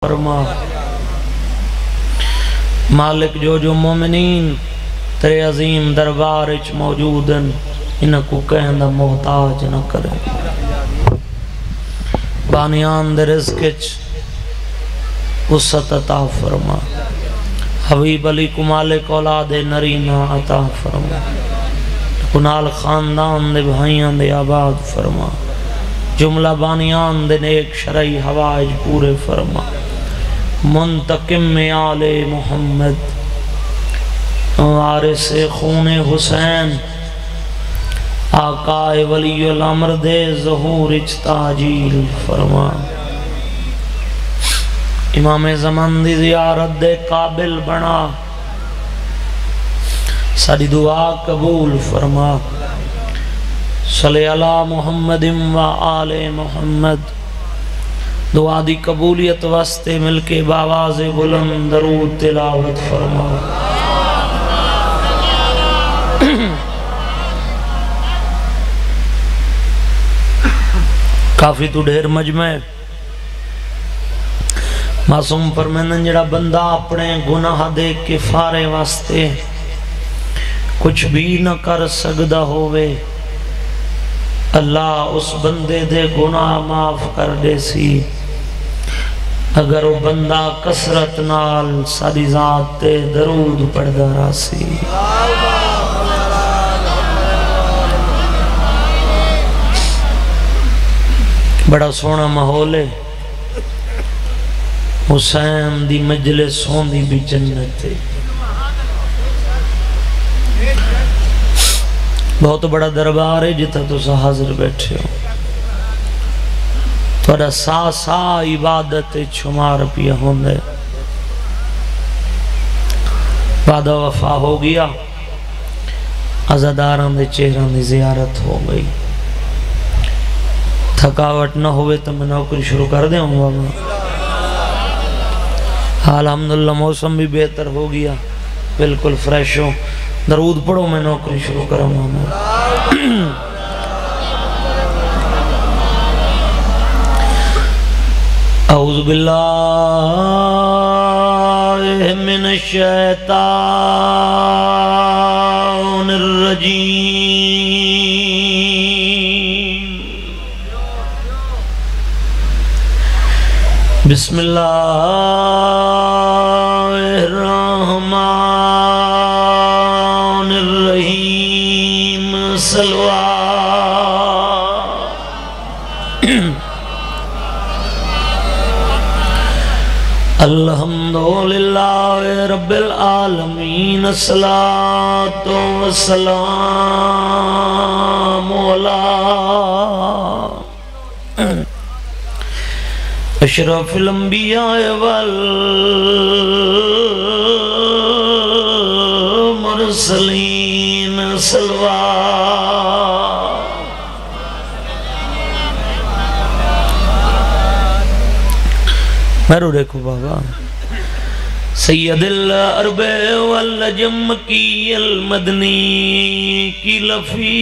فرما مالک جو مومنین تیرے عظیم دربار اچ موجود ہیں انہاں کو کہندہ محتاج نہ کرے بانیان دے رزق اچ وسعت عطا فرما حبیب علی کو مالک اولاد نرینہ عطا فرما کنال خاندان دے بھائیاں دے آباد فرما جملہ بانیان دے نیک شرعی حوائج پورے فرما منتقم آل محمد وارث خون حسین آقا ولی الامر دے ظہور اجتاجیل فرما امام زمان دی زیارت دے قابل بنا ساری دعا قبول فرما صلی اللہ محمد و آل محمد دعا دی قبولیت واسطے مل کے باواز بلند درود تلاوت فرما کافی تو ڈھیر مجمع معصوم فرمائن جڑا بندہ اپنے گناہ دیکھ کے فارے واسطے کچھ بھی نہ کر سکدا ہوئے اللہ اس بندے دے گناہ معاف کر دے سی اگر وہ بندہ کثرت نال ساری ذات تے درود پڑھدا رہا سی بڑا سونا ماحول ہے حسین دی مجلس ہوندی بھی جنت ہے بہت بڑا دربار ہے جتا تو سا حاضر بیٹھے ہو تھوڑا سا عبادت چھمار پیا ہوندے وعدہ وفا ہو گیا عزاداران دے چہران دی زیارت ہو گئی تھکاوٹ نہ ہوئے تو میں نوکری شروع کر دیں ہوں الحمدللہ موسم بھی بہتر ہو گیا بالکل فریش ہو درود پڑھو میں نوکری شروع کروں اعوذ باللہ من الشیطان الرجیم بسم اللہ الرحمن الرحیم صلوات الحمدللہ رب العالمین الصلاة والسلام علی اشرف الانبیاء والمرسلین صلوات میرو دیکھو بابا سید العرب والعجم کی المدنی کی لفی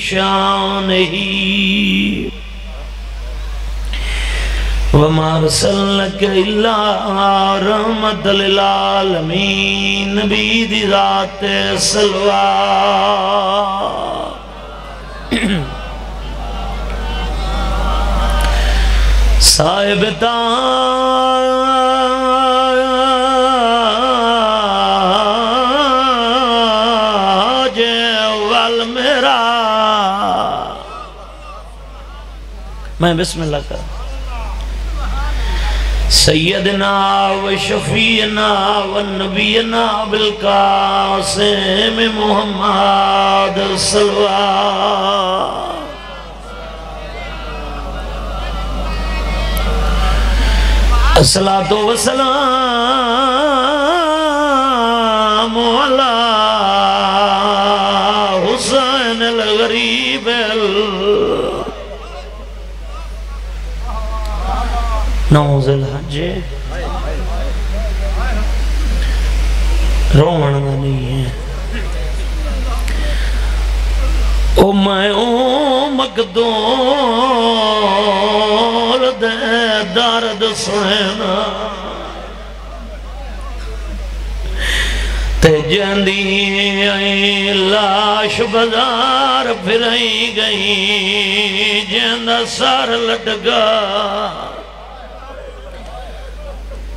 شان ہی وَمَا رَسَلْنَكَ إِلَّا رَحْمَةً لِلْعَالَمِينَ نبی دی ذات صلوات صاحب تاج والمیرا میں بسم اللہ کروں سیدنا و شفیعنا و نبینا بالقاسم محمد صلوات الصلاة والسلام علی حسین الغریب نوز الحج رومن نہیں ہے او میں او مقدور دے درد سننا تے جندی لاش بازار پھرائی گئی جندہ سر لٹگا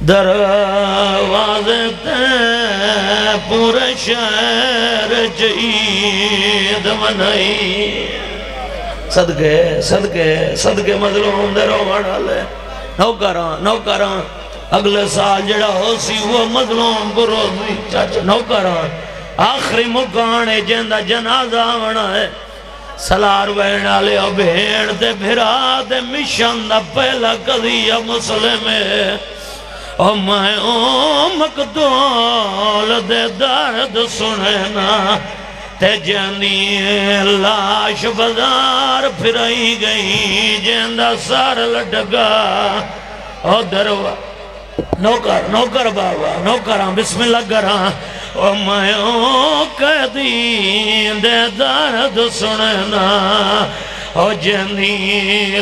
دروازے تے پورے شہر عید منائی صدقے مظلوم دے روڑ لے نوکران اگلے سال جڑا ہو سی وہ مظلوم بروزی چاچا نوکران آخری مکانے جندہ جنازہ آونا ہے سلار وینا لے اب بھیڑ دے بھرا دے مشن دا پہلا قضیہ مسلم ہے او میں مقدول دے درد سننا تے جنی لاش بازار پھرائی گئی جندہ سار لٹگا او دروا نوکر بابا نوکراں بسم اللہ کراں او میں قیدی دے درد سننا او جنی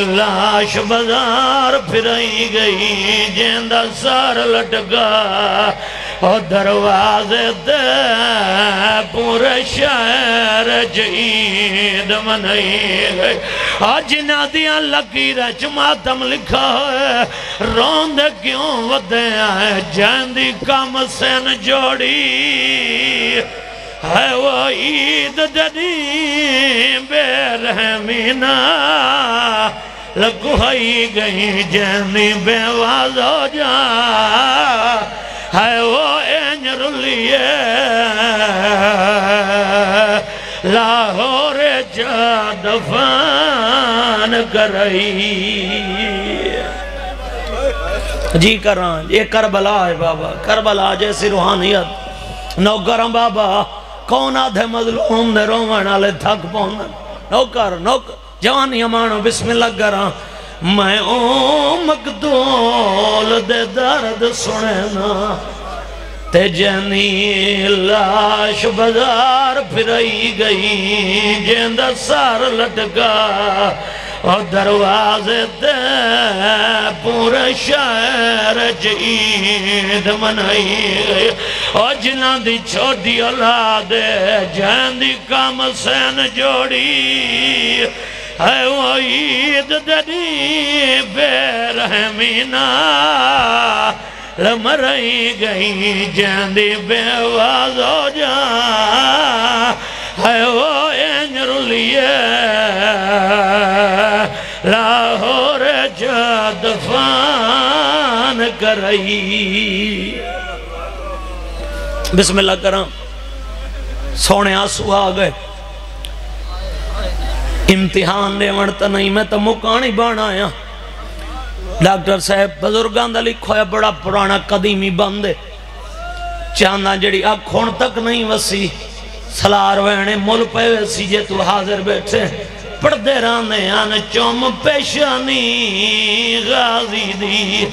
لاش بازار پھرائی گئی جندہ سار لٹگا او دروازے دے پورے شہر عید منائی گئی آج نادیاں لکیرہ چماتم لکھا ہے روندے کیوں ودے آئے جندی کم سن جوڑی ہے وہ عید جدی بے رحمینا لگوئی گئی جنی بے وازو جا ہے وہ اینجر لیے لاہور جا دفان کرائی جی کران یہ کربلا ہے بابا کربلا جیسی روحانیت نوکرم بابا کون آدھے مظلوم دے رومن آلے تھک پوندن نوکر جوانی امانو بسم اللہ کران میں مقدول دے درد سننا تے جنی لاش بازار پھرائی گئی جندہ سار لٹکا اور دروازے دے پورے شہر عید منائی گئی اور جنہ دی چھوٹی اولاد جہندی کام سین جوڑی ہے وہ عید دری بے رحمینا لمرائی گئی جہندی بے وازو جا ہے وہ اینجر لیے لاہور جا دفان کرائی بسم اللہ کرام سونے آنسو آگئے امتحان دے ونٹا نہیں میں تو مکانی بانا آیا ڈاکٹر صاحب بزرگان دا لکھو ہے بڑا پرانا قدیمی بندے چاندہ جڑی آنکھوں تک نہیں وسی سلار وینے مل پہ ویسی جے تو حاضر بیٹھے پردے رانے آن چوم پیشانی غازی دی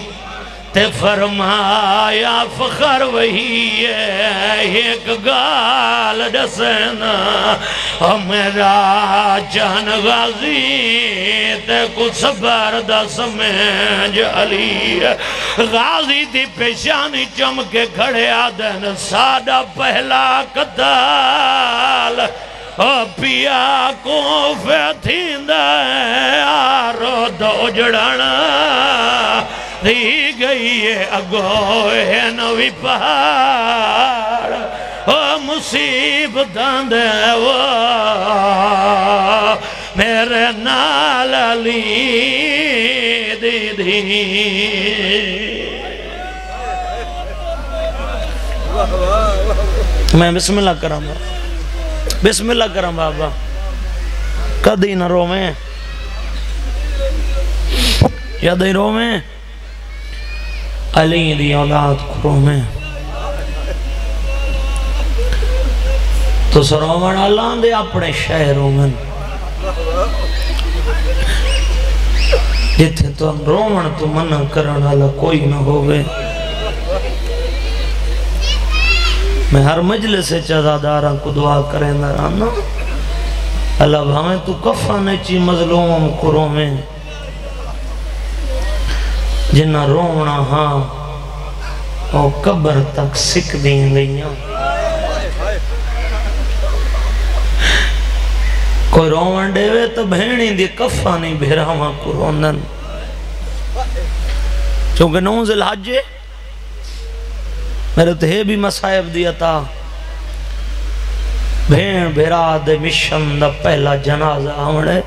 تے فرمایا فخر وہی ہے ایک گال ڈسنا میرا جان غازی تے کچھ صبر دس میں جالی غازی دی پیشانی چم کے کھڑے آدن سادہ پہلا قتال پیا کو فیتھیندہ آرو دو جڑانا دی گئی ہے اگوئے نوی پہاڑ مصیبتاں دے وہ میرے نال علی دی میں بسم اللہ کرام بسم اللہ کرام بابا کدی نہ رو میں یا دی رو میں علی دی اولاد کرو میں تو سرومن اللہ دے اپنے شہروں میں جتھے تو رومن تو منع کرن والا کوئی نہ ہوئے میں ہر مجلس سے چزاداراں کو دعا کریں نرانا اللہ ہمیں تو کفانے چی مظلوم کرو میں جنہ رونا ہاں او قبر تک سکھ دیں گئیاں کوئی روان دے وے تو بھینی دی کفانی بھیراما کو روندن چونکہ نوز الحج میرے تو ہے بھی مسائب دیا تا بھین بھیرا دے مشن دا پہلا جنازہ آمڑے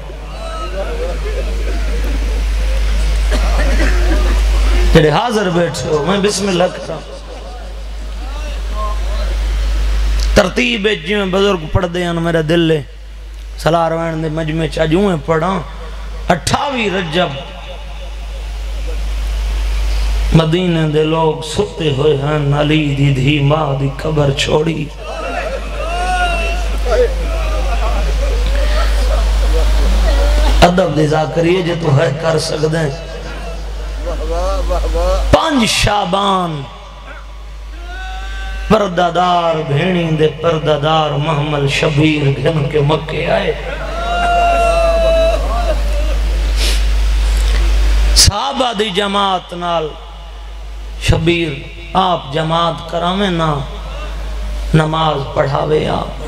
جڑے حاضر بیٹھے ہو میں بسم اللہ کرا ترتیب جی میں بزرگ پڑھ دے ہیں میرے دل لے صلاح روائن دے مجمع چاجویں پڑھا 28 رجب مدینہ دے لوگ ستے ہوئے ہیں علی دی دھی ماں دی قبر چھوڑی ادب دی ذاکریے جو تو ہے کر سکتے ہیں 5 شعبان پردادار بھینی دے پردادار محمل شبیر گھن کے مکے آئے صحابہ دی جماعت نال شبیر آپ جماعت کرامے نا نماز پڑھاوے آپ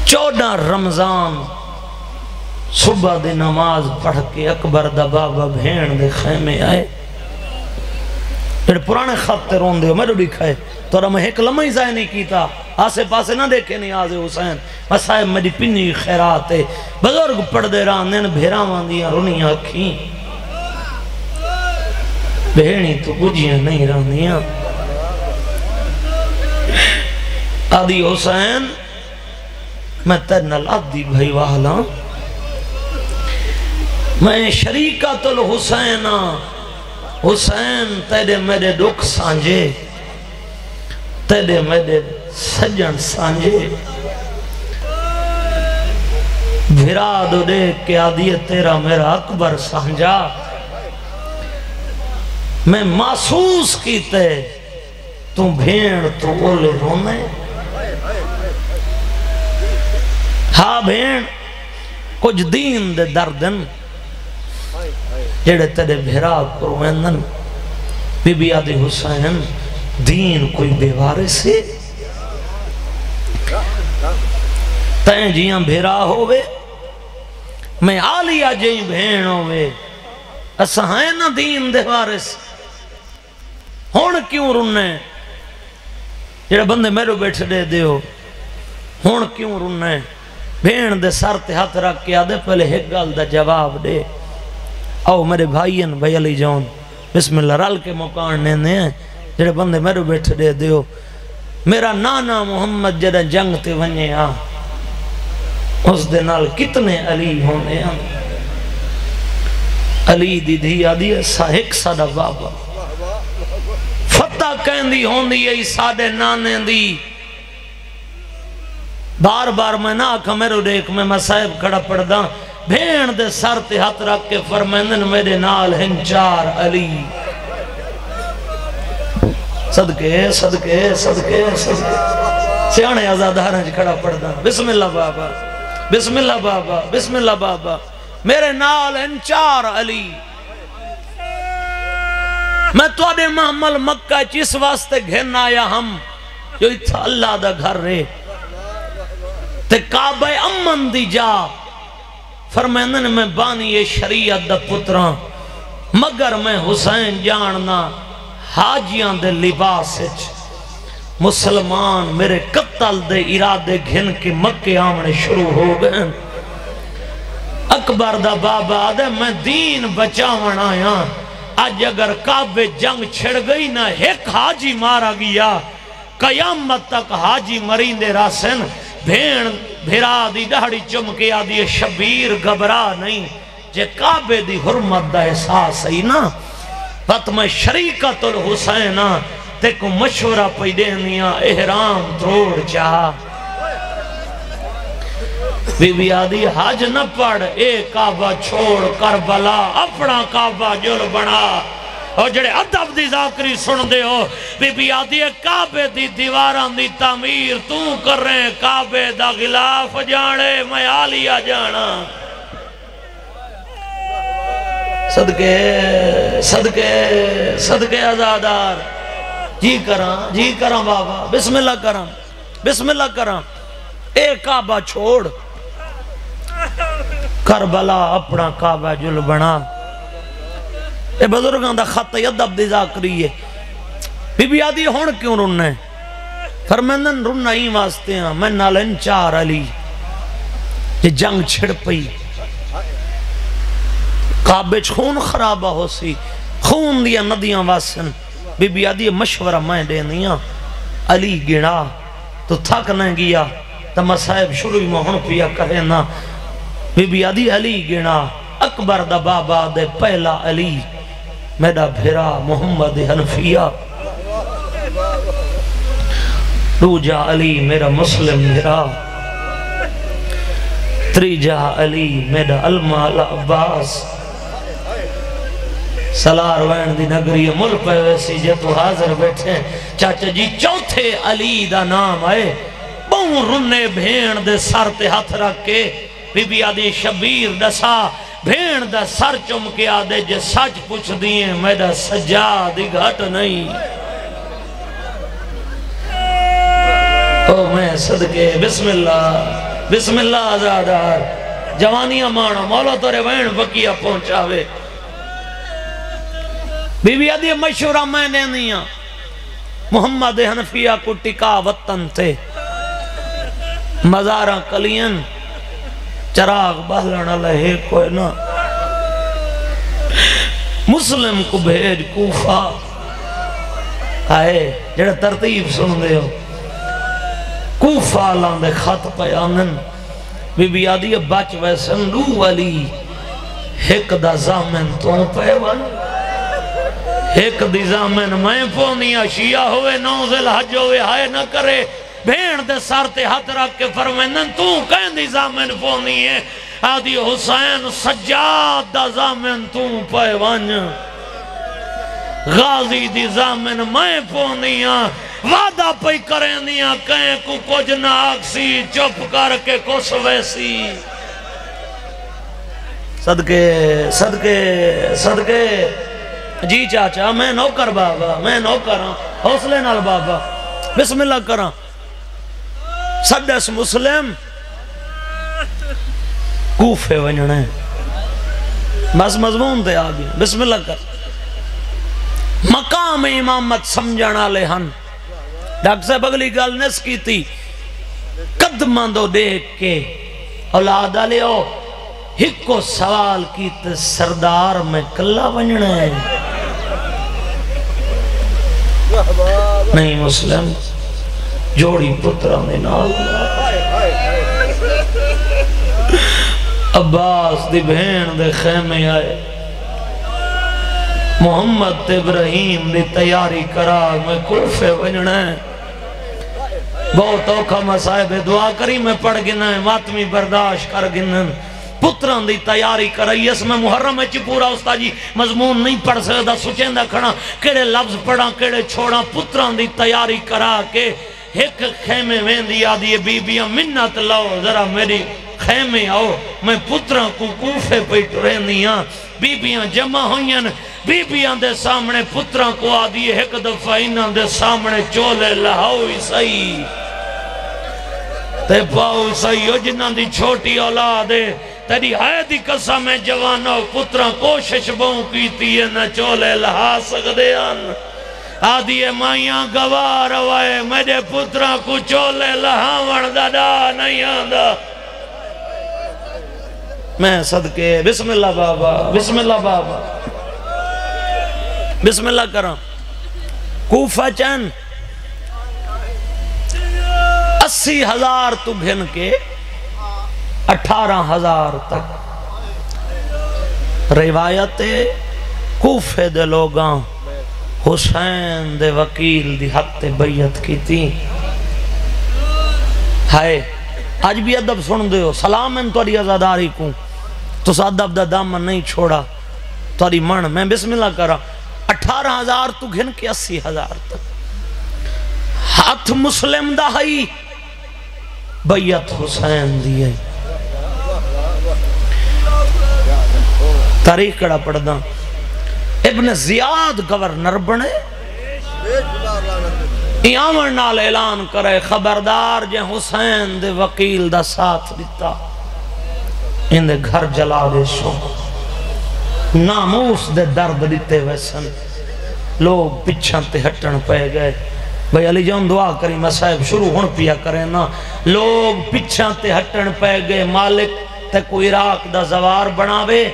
14 رمضان صبح دے نماز پڑھ کے اکبر دا بابا بھین دے خیمے آئے پھر پرانے خط رون دے میرے دکھائے تو رہا میں ایک لمحہ ہی ظاہر نہیں کیتا آسے پاسے نہ دیکھے نہیں آزے حسین مسائب میری پنی خیرات ہے بزرگ پڑھ دے رہا نین بھیراوان دیا رونیاں کھیں بھینی تو گجیاں نہیں رہنیاں آدھی حسین میں ترنل عدی بھائی والا میں شریکت الحسین حسین تیرے میرے دکھ سانجے تیرے میرے سجن سانجے بھرا دو دیکھ کے آدھی تیرا میرا اکبر سانجا میں محسوس کیتے تو بھیڑ تو بولے رونے ہاں بھیڑ کچھ دین دے دردن جڑے تیرے بھیرا کروینن بی بی آدھی حسین دین کوئی بیوارے سے تین جیاں بھیرا ہوئے میں آلیا جائیں بھین ہوئے اسا ہیں نا دین دیوارے سے ہون کیوں رننے جڑے بندے میرے بیٹھے دے دے ہو ہون کیوں رننے بھین دے سر تے ہاتھ رکھ کے آدھے پہلے ایک گل دا جواب دے آؤ میرے بھائین بھائی علی جان بسم اللہ رال کے مکان نے ہیں جڑے بندے میرے بیٹھے دے دیو میرا نانا محمد جڑے جنگ تے ونجے آ اس دے نال کتنے علی ہونے ہیں علی دی دھی آدھی ہے ایک ساڑا بابا فتح کہندی ہوندی ہے ساڑے نانے دی بار بار میں نہ آکھا میرے دیکھ میں مسائب کھڑا پڑ دا بھین دے سر تے ہاتھ رکھ کے فرمائندن میرے نال ہیں 4 علی صدقے صدقے صدقے صدقے سیانے آزادارنج کھڑا پڑ دا بسم اللہ بابا بسم اللہ بابا بسم اللہ بابا میرے نال ہیں 4 علی میں تو آدھے محمل مکہ چیس واسطے گھن آیا ہم جو اتھا اللہ دا گھر رہے تے کعبہ امن دی جا فرمائندن میں بانی شریعت دا پتران مگر میں حسین جاننا حاجیاں دے لباس مسلمان میرے قتل دے ارادے گھن کے مکے آمنے شروع ہو گئے اکبر دا بابا دے میں دین بچاون آیا آج اگر کعبے جنگ چھڑ گئی نہ ایک حاجی مارا گیا قیامت تک حاجی مریندے راسن بھین بھیرا دی ڈاڑی چمکے آدھی شبیر گھبرا نہیں جے کعبے دی حرمت دا احساس ہی نا پت میں شریکت الحسین تے کو مشورہ پہ دینیاں احرام تروڑ چاہا بی بی آدھی حج نہ پڑھ اے کعبہ چھوڑ کربلا اپنا کعبہ جل بنا اور جڑے ادب دی ذاکری سن دے ہو بی بی آدھی کعبے دی دیواران دی تعمیر تو کر رہے کعبے دا غلاف جانے میں آلیا جانا صدقے صدقے عزادار جی کراں بابا بسم اللہ کراں اے کعبہ چھوڑ کربلا اپنا کعبہ جل بنا اے بزرگاں دا خط ادب دی ذاکری ہے بی بی آدھی ہون کیوں رننے فرمیندن رننا ہی واسطے ہیں میں نالن چار علی یہ جنگ چھڑ پئی کعبے خون خرابہ ہو سی خون دیا ندیاں واسن بی بی آدھی مشورہ میں دینیاں علی گنا تو تھک نہ گیا تو مسائب شروع مہن پیا کرے نا بی بی آدھی علی گنا اکبر دا بابا دے پہلا علی میرا بھیرا محمد حنفیہ دوجا علی میرا مسلم بھیرا تریجا علی میرا المال عباس سلار وین دی نگری مل پہ ویسی جے تو حاضر بیٹھے چاچا جی چوتھے علی دا نام آئے بہن رنے بھین دے سر تے ہاتھ رکھ کے بی بی آدھی شبیر دسا بھین دا سر چم کے آدھے جے سچ پوچھ دیئے میرا سجاد گھٹ نہیں او میں صدقے بسم اللہ آزادار جوانیاں مانا مولا تورے وین بکیہ پہنچاوے بی بی آدھی مشورہ میں نے نہیں محمد حنفیہ کو ٹکا وطن تھے مزارہ کلین چراغ بہلنا لہے کوئی نا مسلم کو بھیج کوفہ آئے جڑا ترتیب سن دے ہو کوفہ لاندے خط پیانن بی بی آدھی بچ ویسن رو والی ایک دا زامن تو پیوان ایک دی زامن میں پونیا شیعہ ہوئے نوزل حج ہوئے ہائے نہ کرے بھین دے سار تے ہاتھ رکھ کے فرمینن تو کہیں دی زامن پونی ہے آدھی حسین سجاد دا زامن تو پیوان غازی دی زامن میں پونیا وعدہ پہ کرینیا کہیں کو کچھ نہ آکسی چپ کر کے کس ویسی صدقے جی چاچا میں نوکر بابا میں نوکراں حوصلے نال بابا بسم اللہ کراں سدس مسلم کوفے ونجنے بس مضمون تے آگے بسم اللہ کر مقام امامت سمجھانا لے ہن ڈاکٹر صاحب اگلی گل نس کی تھی قدمہ دو دیکھ کے اولاد آلیو ہکو سوال کی تے سردار میں کلا ونجنے نہیں مسلم جوڑی پترہ میں نال عباس دی بہن دے خیمے آئے محمد ابراہیم دی تیاری کرا میں کوفے ونجنے بہت اوکھا مسائب دعا کری میں پڑھ گنا ہے ماتمی برداشت کر گنا پتران دی تیاری کرائی اس میں محرم ہے چی پورا استاد جی مضمون نہیں پڑھ سکتا سچیندہ کھڑا کیڑے لفظ پڑھا کیڑے چھوڑا پتران دی تیاری کرا کے ایک خیمے ویندی آدھی بی بیاں منت لاؤ ذرا میری خیمے آؤ میں پتران کو کوفے پیٹ رہنیاں بی بیاں جمع ہوئیں بی بیاں دے سامنے پتران کو آدھی ایک دفعہ انہاں دے سامنے چولے لہاؤ عیسائی تے پاؤ عیسائی ہو جنہاں دی چھوٹی اولادے تیری آئے دی قسم ہے جوانو پتران کوشش بہوں کیتی ہے نہ چولے لہا سکدے آن آدھی مائیاں گوار ہوئے میرے پتران کو چولے لہا وردہ نہیں آندہ میں صدقے بسم اللہ بابا بسم اللہ بابا بسم اللہ کرام کوفہ چین 80,000 تو گھن کے 18,000 تک روایت کوفے دے لوگاں حسین دے وکیل دی حق تے بیعت کی تھی ہائے آج بھی ادب سن دے ہو سلام ان توڑی ازاداری کو تو ادب دا دامن نہیں چھوڑا توڑی من میں بسم اللہ کرا 18,000 تو گھن کے 80,000 تک ہاتھ مسلم دا ہائی بیعت حسین دی ہے تاریخ کڑا پڑھ دا ابن زیاد گورنر بنے ایامن نال اعلان کرے خبردار جے حسین دے وکیل دا ساتھ دیتا ان دے گھر جلا دے شو ناموس دے درد دیتے ویسن لوگ پچھان تے ہٹن پہ گئے بھئی علی جان دعا کری مسائب شروع ہون پیا کریں نا لوگ پچھان تے ہٹن پہ گئے مالک تے کوئی عراق دا زوار بناوے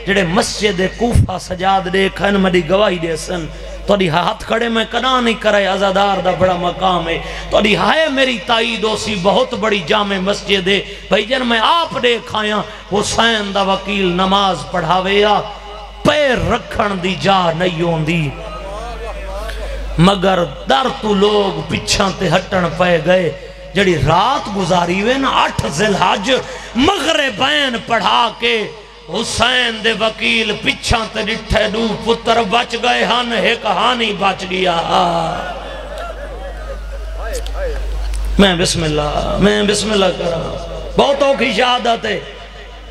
جڑے مسجد کوفہ سجاد دے کھن مڈی گواہی دے سن تو دی ہاتھ کھڑے میں کنا نہیں کرے عزادار دا بڑا مقام ہے تو دی ہائے میری تائید سی بہت بڑی جامع مسجد ہے بھئی جن میں آپ دے کھایا حسین دا وکیل نماز پڑھاوے یا پیر رکھن دی جا نہیں ہون دی مگر در تو لوگ پچھان تے ہٹن پہ گئے جڑی رات گزاری ہوئے نا 8 ذی الحج مغربین پڑھا کے حسین دے وکیل پچھان تے ڈٹھے دو پتر بچ گئے ہن ایک ہانی بچ گیا میں بسم اللہ کرا بہتوں کی شہادت ہے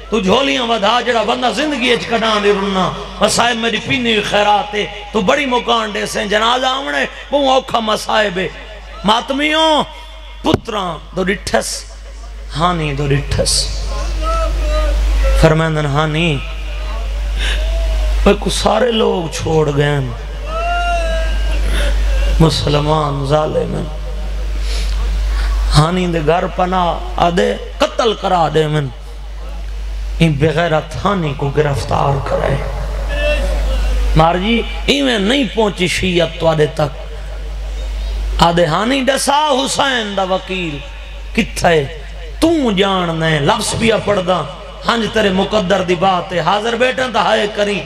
تو جھولیاں ودھا جڑا بندہ زندگی اچھ کڑان دی رننا مسائب میری پینی خیرات ہے تو بڑی مکان دے سیں جنازہ آمنے وہ اوکھا مسائب ہے ماتمیوں پتران دو ڈٹھس ہانی دو ڈٹھس فرمیندن ہانی کو سارے لوگ چھوڑ گئے مسلمان ظالمن ہانی دے گھر پناہ آدھے قتل کرا دے من این بغیرت ہانی کو گرفتار کرے مار جی ایویں نہیں پہنچی شیعت تو آدھے تک آدھے ہانی ڈسا حسین دا وکیل کتھے تو جاننے لفظ پیا پڑھ دا ہنج تیرے مقدر دی بات ہے حاضر بیٹھن تا ہائے کری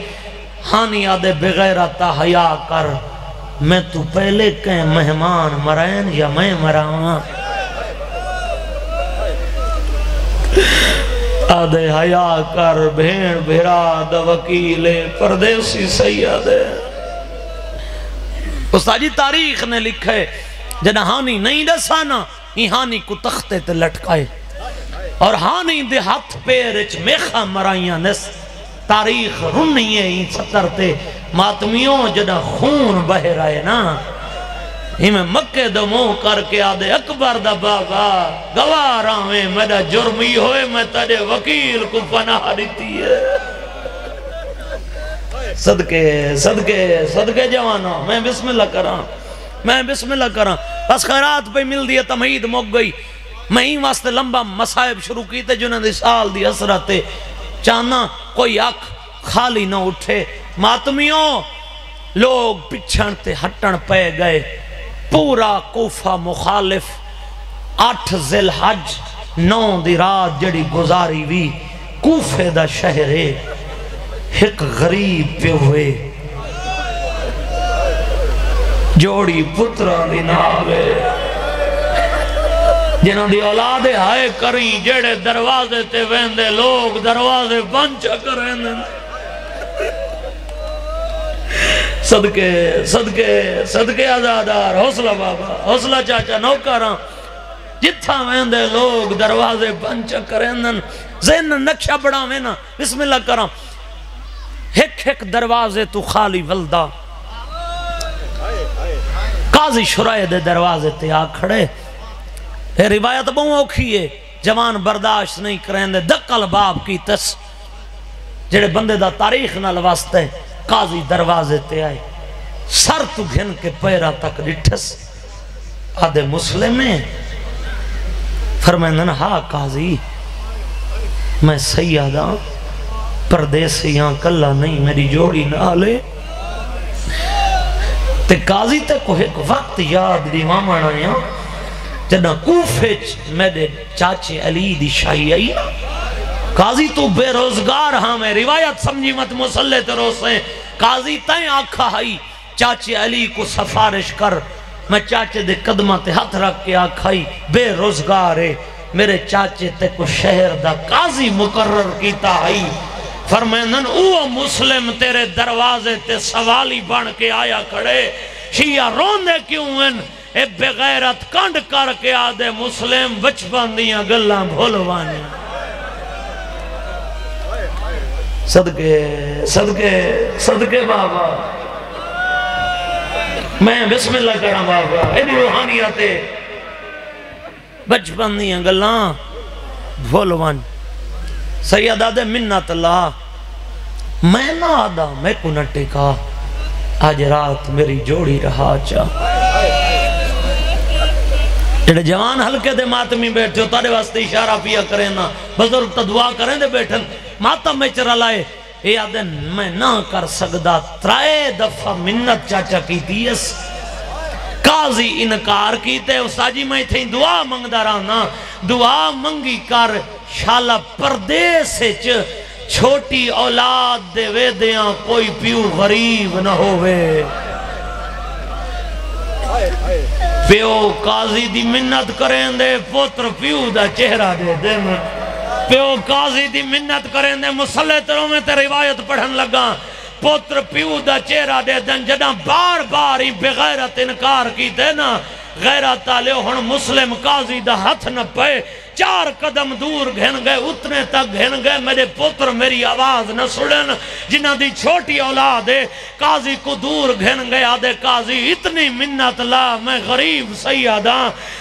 ہانی آدھے بغیرت تا حیاء کر میں تو پہلے کہیں مہمان مرائن یا میں مراؤں آدھے حیاء کر بھین بھیرا دا وکیل پردیسی سید استاد جی تاریخ نے لکھے جنہ ہانی نہیں ڈسانا ہی ہانی کو تختے تے لٹکائے اور ہانی دے ہاتھ پیرچ میخہ مرائیاں نس تاریخ رنی ہے ہی ستر تے ماتمیوں جنہ خون بہ رہے نا ہی میں مکہ دمو کر کے آدھے اکبر دا بابا گوار آویں میرا جرمی ہوئے میں تجھے وکیل کو پناہ دیتی ہے صدقے جوانوں میں بسم اللہ کراں بس خیرات پہ مل دیا تمہید مک گئی میں ہی واسطے لمبا مسائب شروع کی تے جنہیں دی سال دی حسرتے چاہنا کوئی آنکھ خالی نہ اٹھے ماتمیوں لوگ پچھن تے ہٹن پہ گئے پورا کوفہ مخالف 8 ذی الحج 9 دی رات جڑی گزاری بھی کوفے دا شہرے ایک غریب پہ ہوئے جوڑی پتران دی ناوے جنہوں دی اولادے ہائے کریں جڑے دروازے تے ویندے لوگ دروازے بند کریں صدقے آزادار حوصلہ بابا حوصلہ چاچا نوکراں جتھا ویندے لوگ دروازے بند کریں ذہن نقشہ بڑا وینا بسم اللہ کراں ایک دروازے تو خالی ولدہ قاضی شرائع دے دروازے تے آ کھڑے یہ روایت بہت اوکھی ہے جوان برداشت نہیں کریں دے دقل باب کی تس جڑے بندے دا تاریخ نہ لواستے قاضی دروازے تے آئے سر تو گھن کے پیرا تک ڈٹھس آدھے مسلمیں فرمائندن ہاں قاضی میں سیادہ پردیسیاں کلہ نہیں میری جوڑی نہ لے تے قاضی تے کو ایک وقت یاد دی ماما نایا جنہ کوفیچ میرے چاچے علی دی شاہی آئی قاضی تو بے روزگار ہاں میں روایت سمجھی مت مسلح تے روسیں قاضی تائیں آکھا ہائی چاچے علی کو سفارش کر میں چاچے دے قدمہ تے ہاتھ رکھ کے آکھائی بے روزگار ہے میرے چاچے تے کو شہر دا قاضی مقرر کیتا ہائی فرمائنن اوہ مسلم تیرے دروازے تے سوالی بن کے آیا کھڑے شیعہ روندے کیوں ان اے بغیرت کنڈ کر کے آدھے مسلم بچپن دیاں گلاں بھولوانی صدقے بابا میں بسم اللہ کرا بابا ایڈی روحانیت بچپن دیاں گلاں بھولوان سید آدھے منت اللہ میں نہ آدھا میں کو نہ ٹکا آج رات میری جوڑی رہا چاہ جڑے جوان ہلکے دے ماتمی بیٹھے ہو تارے واسطے اشارہ پیا کریں نا بزرگ تا دعا کریں دے بیٹھن ماتم میں چرا لائے اے آدھن میں نہ کر سکدا ترائے دفعہ منت چاچا کی تیس قاضی انکار کیتے استاجی میں تھیں دعا منگ دارانا دعا منگی کر شالا پردے سے چھوٹی اولاد دے وے دیاں کوئی پیو غریب نہ ہوئے پیو قاضی دی منت کریں دے پوتر پیو دا چہرہ دے دے پیو قاضی دی منت کریں دے مسلح تروں میں تے روایت پڑھن لگا پوتر پیو دا چہرہ دے دن جدہ بار بار ہی بغیرت انکار کی دے نا غیرت آلے ہن مسلم قاضی دا ہتھ نہ پے 4 قدم دور گھن گئے اتنے تک گھن گئے میرے پتر میری آواز نہ سڑن جنہ دی چھوٹی اولاد ہے قاضی کو دور گھن گئے آدھے قاضی اتنی منت لا میں غریب سیادہ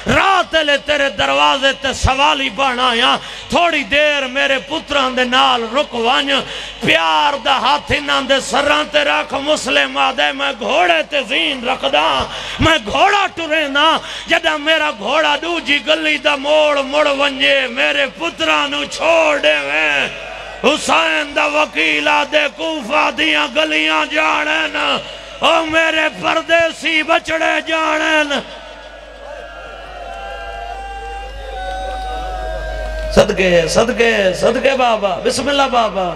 رات لے تیرے دروازے تے سوالی بنایا تھوڑی دیر میرے پتران دے نال رکوان پیار دا ہاتھ انہاں دے سران تے رکھ مسلم آدھے میں گھوڑے تے زین رکھ دا میں گھوڑا ٹرے نا جدہ میرا گھوڑا دو جی گلی دا موڑ موڑ ونجے میرے پترانو چھوڑ دے میں حسین دا وکیلہ دے کوفہ دیاں گلیاں جانن او میرے پردیسی بچڑے جانن صدقے صدقے صدقے بابا بسم اللہ بابا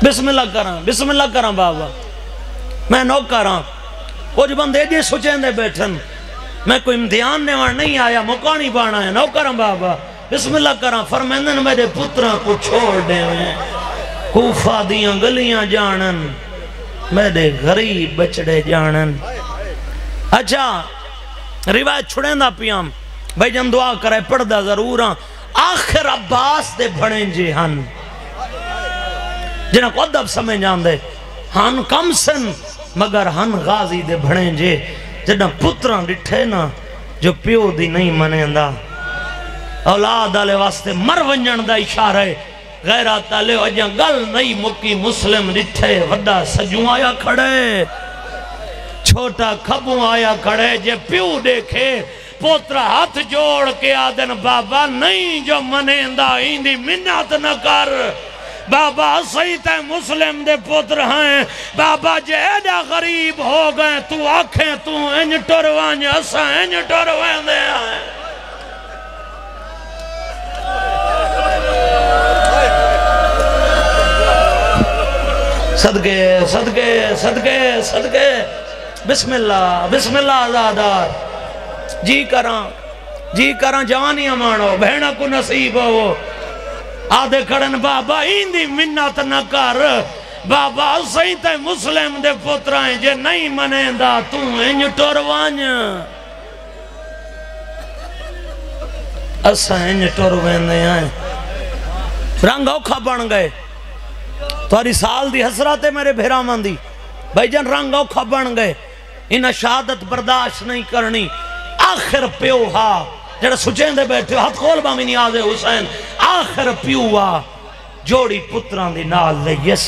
بسم اللہ کراں بابا میں نوک کراں کچھ بندے جی سوچیں دے بیٹھن میں کوئی امتحان نیوان نہیں آیا مکانی بانا ہے نوک کراں بابا بسم اللہ کراں فرمیندن میرے پتران کو چھوڑ دے میں کوفہ دیاں گلیاں جانن میرے غریب بچڑے جانن اچھا روایت چھڑیں دا پیام بھائی جن دعا کرے پڑھ دا ضروراں آخر عباس دے بھڑیں جے ہن جنہاں کو ادب سمجھ جان دے ہن کم سن مگر ہن غازی دے بھڑیں جے جنہاں پتران ڈٹھے نا جو پیو دی نہیں منیں دا اولاد آلے واسطے مر ونجن دا اشارہ ہے غیرات آلے وجہ گل نہیں مکی مسلم ڈٹھے وڈا سجوں آیا کھڑے چھوٹا کھبوں آیا کھڑے جے پیو دیکھے پوترا ہاتھ جوڑ کے آدن بابا نہیں جو منیں دا ہندی منت نہ کر بابا صحیح تے مسلم دے پتر ہیں بابا جے ایڈا غریب ہو گئے تو آنکھیں تو انج ٹروان اسا انج ٹروان دے آئیں صدقے صدقے صدقے صدقے بسم اللہ آزادار جی کراں جوانیاں مانو بہنہ کو نصیب ہو آدھے کھڑن بابا ایندی منت نہ کر بابا صحیح تے مسلم دے پترائیں جے نہیں منیں دا تو انج ٹروان اسا انج ٹروان دے آئیں رنگ اوکھا بن گئے تواری سال دی حسرات میرے بھیرا مندی بھائی جن رنگ اوکھا بن گئے انہا شہادت برداشت نہیں کرنی آخر پیو ہا جڑا سچیں دے بیٹھے ہاتھ کھول بامی نیاز حسین آخر پیو ہا جوڑی پتران دی نال لے یس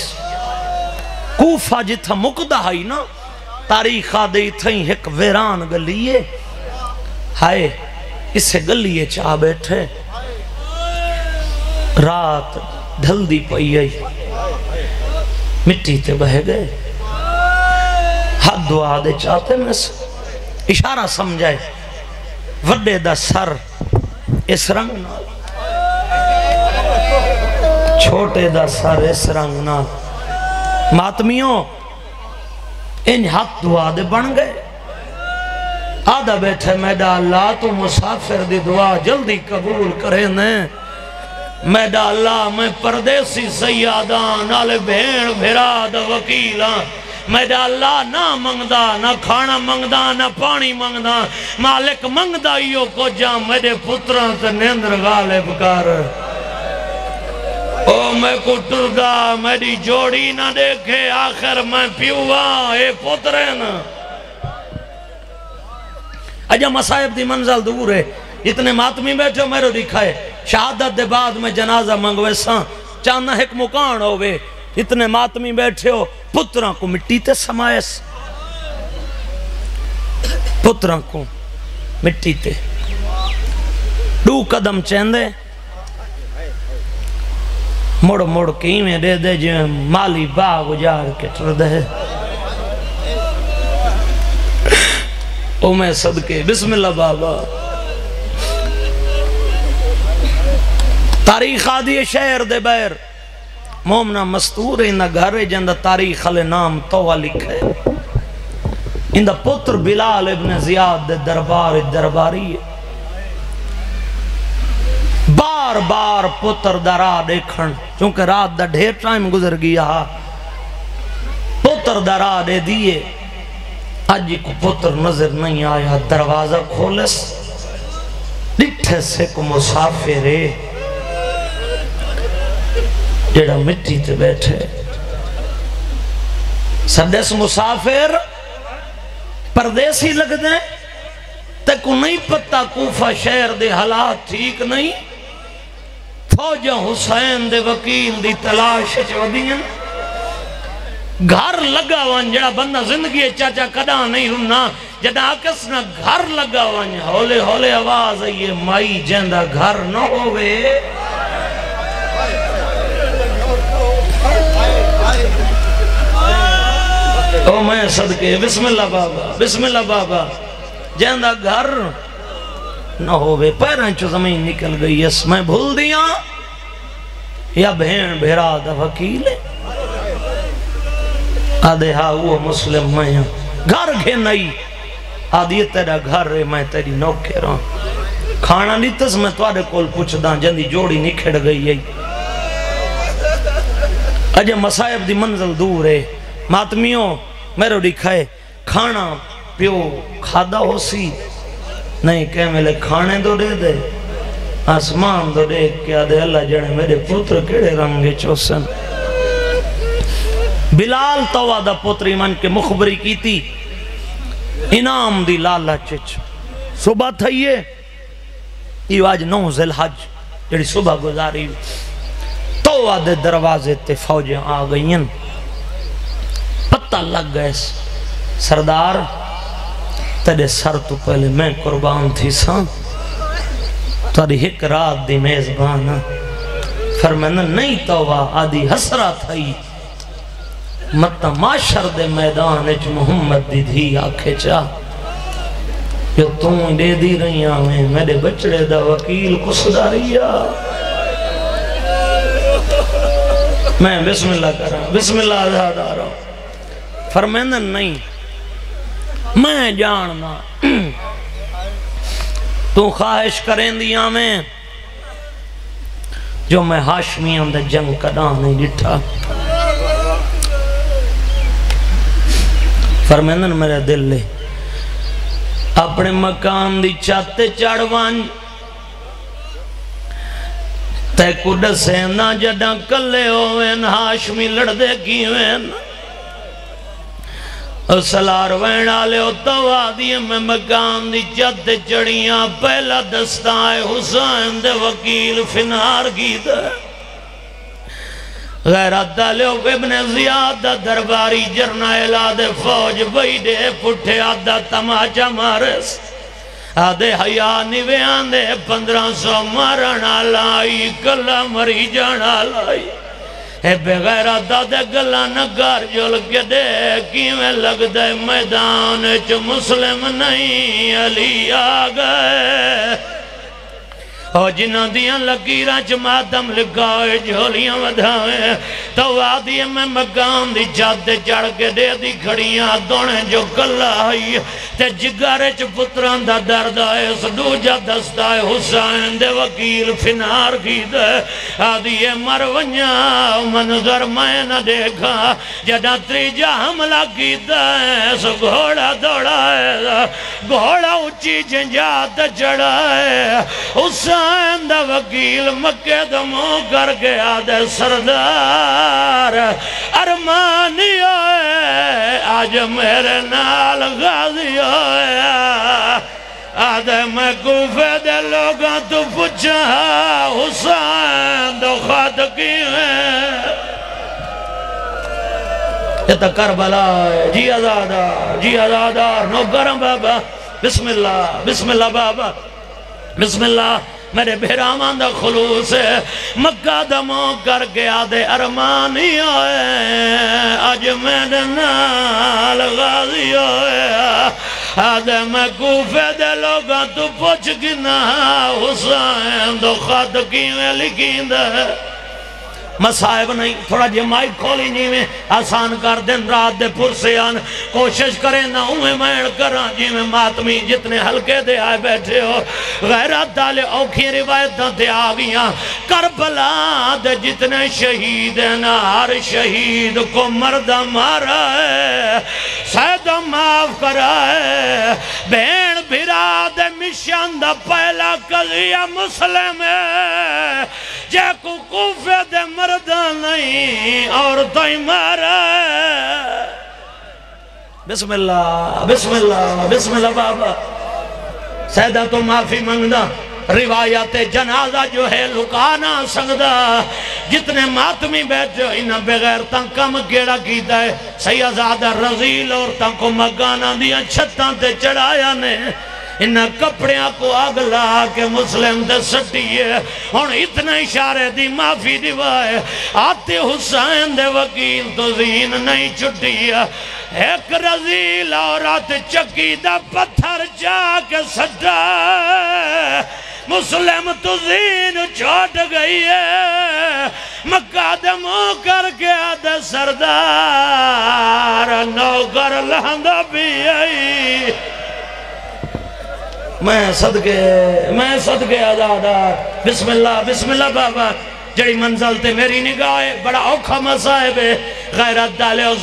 کوفہ جتھا مقدہ ہائی نا تاریخہ دے تھیں ایک ویران گلیے ہائے اسے گلیے چاہ بیٹھے رات ڈھل دی پئی آئی مٹی تے بہ گئے حد دعا دے چاہتے میں سے اشارہ سمجھائے وڈے دا سر اس رنگ نال چھوٹے دا سر اس رنگ نال ماتمیوں ان حق دعا دے بن گئے آدھا بیٹھے میڈا اللہ تو مسافر دی دعا جلدی قبول کریں دیں میڈا اللہ میں پردیسی سیادان نالے بھیڑ بھیراد وکیلان میڈا اللہ نہ منگدا نہ کھانا منگدا نہ پانی منگدا مالک منگدا ایو کو جا میرے پتران تے نیندر غالب کر او میں کو ٹرگا میری جوڑی نہ دیکھے آخر میں پیوا اے پترین اجا مصائب دی منزل دور ہے اتنے ماتمی بیٹھے میرے دکھائے شہادت دے بعد میں جنازہ منگوے ساں چاندہ ایک مکان ہوئے اتنے ماتمی بیٹھے ہو پتران کو مٹی تے سمائیس پتران کو مٹی تے دو قدم چیندے مڑ مڑ کہیں میں دے دے جو مالی باغ اجار کے ٹر دے او میں صدقے بسم اللہ بابا تاریخ آدھی شہر دے بیر مومنہ مستور اندہ گھر جندہ تاریخ علی نام توہ لکھے اندہ پتر بلال ابن زیاد دے درباری ہے بار بار پتر درا دیکھن چونکہ رات دا ڈھیر ٹائم گزر گیا پتر درا دے دیئے آجی کو پتر نظر نہیں آیا دروازہ کھولس ڈٹھے سے کو مسافرے جڑا مٹی تے بیٹھے سدس مسافر پردیسی لگ دیں تے کو نہیں پتہ کوفہ شہر دے حالات ٹھیک نہیں فوجہ حسین دے وکیل دی تلاش چودین گھر لگا وان جڑا بندہ زندگی چاچا کدا نہیں رنا جڑا آکس نہ گھر لگا وان ہولے ہولے آواز یہ مائی جیندہ گھر نہ ہوئے او میں صدقے بسم اللہ بابا بسم اللہ بابا جیندہ گھر نہ ہوئے پیران چو زمین نکل گئی اس میں بھول دیا یا بہن بھیرا دا وکیل آدھے ہاں وہ مسلم میں گھر گھے نہیں آدھی تیرا گھر رہے میں تیری نوکے رہا کھانا نہیں تس میں توارے کول پوچھ دا جندی جوڑی نکھڑ گئی ہے اجے مسائب دی منزل دور ہے ماتمیوں میرے دکھائے کھانا پیو کھادا ہو سی نہیں کہ ملے کھانے دو دے دے آسمان دو دیکھ کیا دے اللہ جڑے میرے پتر کڑے رنگے چوسن بلال توہ دا پتری من کے مخبری کی تھی انام دی لالا چچ صبح تھائیے یہ آج 9 ذی الحج جڑی صبح گزاری توہ دے دروازے تے فوجیں آ گئیں پتہ لگ گئے سردار تیرے سر تو پہلے میں قربان تھی سان تاری ایک رات دی میزبان فرمانا نہیں توہ آدھی حسرہ تھائی مطا معاشر دے میدان اچ محمد دی دھی آکھے چاہ جو تم دے دی رہی آمیں میرے بچڑے دا وکیل کو صداریا میں بسم اللہ کر رہا ہوں بسم اللہ آزاد آ رہا ہوں فرمانا نہیں میں جاننا تو خواہش کریں دیا میں جو میں ہاشمیاں دے جنگ کدا نہیں ڈٹھا فرمینن میرے دل لے اپنے مکان دی چاہتے چڑھوان تے کو ڈسینا جڑا کلے ہوئن ہاشمی لڑ دے کیوین سلار وین آلے ہو توادی میں مکان دی چاہتے چڑھیاں پہلا دستائے حسین دے وکیل فنار کی دے غیرت دلیو ابن زیاد درباری جرنائلہ دے فوج بیدے پٹھے آدھا تماچا مارس آدھے حیانی بیان دے 1500 مارنا لائی کلا مری جانا لائی اے بغیرت دے گلا نگار جل کے دے کیویں لگ دے میدان چو مسلم نہیں علی آگئے اور جنہ دیاں لکیرہ چمادم لگائے جھولیاں ودھائے تو وادی میں مقام دی جاتے چڑھ کے دے دی کھڑیاں دونے جو گلہ آئی تے جگارے چ پتران دا درد آئے سدو جا دستائے حسین دے وکیل فنار کی دے آدھی مرونیاں منظر میں نہ دیکھا جڑا تریجا حملہ کی دے سو گھوڑا دوڑا ہے گھوڑا اچھی جنجات چڑھائے حسین حسین دا وکیل مکے دموں کر گیا دے سردار ارمانی ہوئے آج میرے نال غازی ہوئے آدھے میں کوفے دے لوگاں تو پوچھا حسین دو خط کی ہے یہ تا کربلا ہے جی آزادار نو گرم بابا بسم اللہ بابا بسم اللہ میرے بھیرامان دا خلوص ہے مکہ دموں کر کے آدھے ارمانی ہوئے آج میرے نال غازی ہوئے آدھے میں کوفے دے لوگاں تو پوچھ گنا حسین دو خط کیویں لکھیں دے مسائب نہیں تھوڑا جی مائک کھولی نہیں میں آسان کر دن رات دے پرسیان کوشش کریں نہ ہوئے مین کراں جی میں ماتمی جتنے ہلکے دے آئے بیٹھے ہو غیرت دالے اوکھی روایتاں دے آگیاں کربلا دے جتنے شہید ہیں نا ہر شہید کو مردہ مارا ہے سیدہ معاف کرا ہے بین بھرا دے مشان دا پہلا قضیہ مسلم ہے جے کو کوفے دے مردہ نہیں اور توئی مارا ہے بسم اللہ بابا سیدہ تو معافی منگدہ روایت جنازہ جو ہے لکانا سنگدہ جتنے ماتمی بیٹھے انہاں بغیر تاں کم گیڑا کیتا ہے سیدہ رضیل اور تاں کو مگانا دیا چھتاں تے چڑھایا نے انہاں کپڑیاں کو آگلا کے مسلم دے سٹیے اور اتنا اشارے دی معافی دیوائے آتے حسین دے وکیل تو زین نہیں چھٹیا ایک رضیل اور آتے چکی دا پتھر جا کے سٹا مسلم تو زین چھوٹ گئی ہے مکہ دموں کر کے آدھے سردار نوکر لہندہ بھی آئی میں صدقے آزادار بسم اللہ بابا جڑی منزل تے میری نگاہ بڑا اوکھا مصائب ہے غیرت ڈالے اور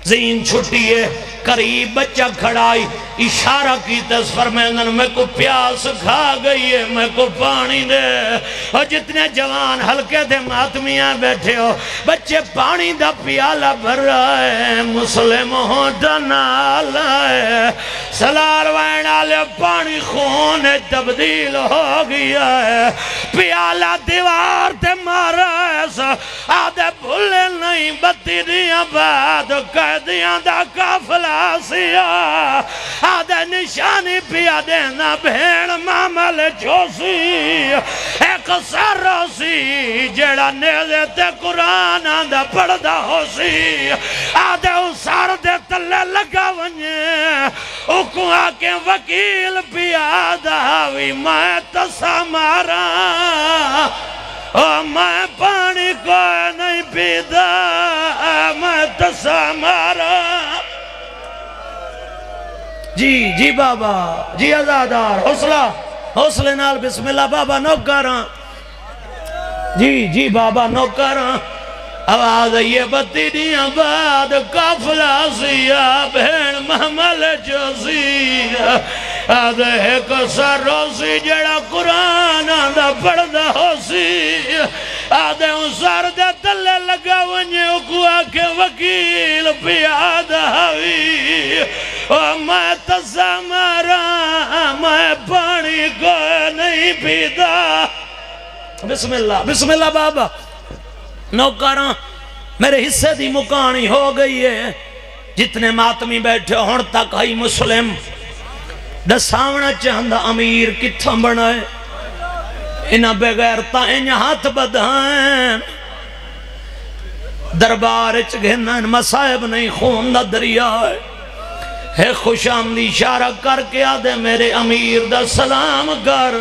زین چھٹی ہے قریب بچہ کھڑائی اشارہ کی تس فرمیندن میں کو پیاس کھا گئی ہے میں کو پانی دے اور جتنے جوان ہلکے تھے ماتمیاں بیٹھے ہو بچے پانی دا پیالہ بھر رہا ہے مسلم ہو ڈنال ہے سلال وین آلے پانی خون تبدیل ہو گیا ہے پیالہ دیوار تے مارا ہے آدھے بھولے نہیں بتی دیا بعد قیدیاں دا کافلہ سیا آدھے نشانی پیا دینا بھین معمل جوسی ایک سروسی جیڑا نیزے تے قرآن آدھا پڑھدا ہو سی آدھے اسار دے تلے لگا ونجے اکو آکے وکیل پیا داوی میں تسا مارا میں پانی کوئی نہیں پیدا میں تسا مارا جی بابا جی آزادار حوصلے نال بسم اللہ بابا نوکراں جی بابا نوکراں آواز یہ بتی دیاں بعد کافلہ سیا بھین محمل جو سیا آدھے ایک سروسی جڑا قرآن آدھا پڑھدا ہو سی آدھے سر دے تلے لگا ونجے اکو آکے وکیل پیادہ ہوئی میں تسا مارا میں پانی کو نہیں پیدا بسم اللہ بابا نوکراں میرے حصے دی مکانی ہو گئی ہے جتنے ماتمی بیٹھے ہون تک ہی مسلم دساونا چاہندہ امیر کتھاں بنائے انہاں بغیر تا انہاں ہاتھ بدھائیں دربار اچھ گھنن مسائب نہیں خون دا دریا ہے خوش آمدی اشارہ کر کے آدھے میرے امیر دا سلام کر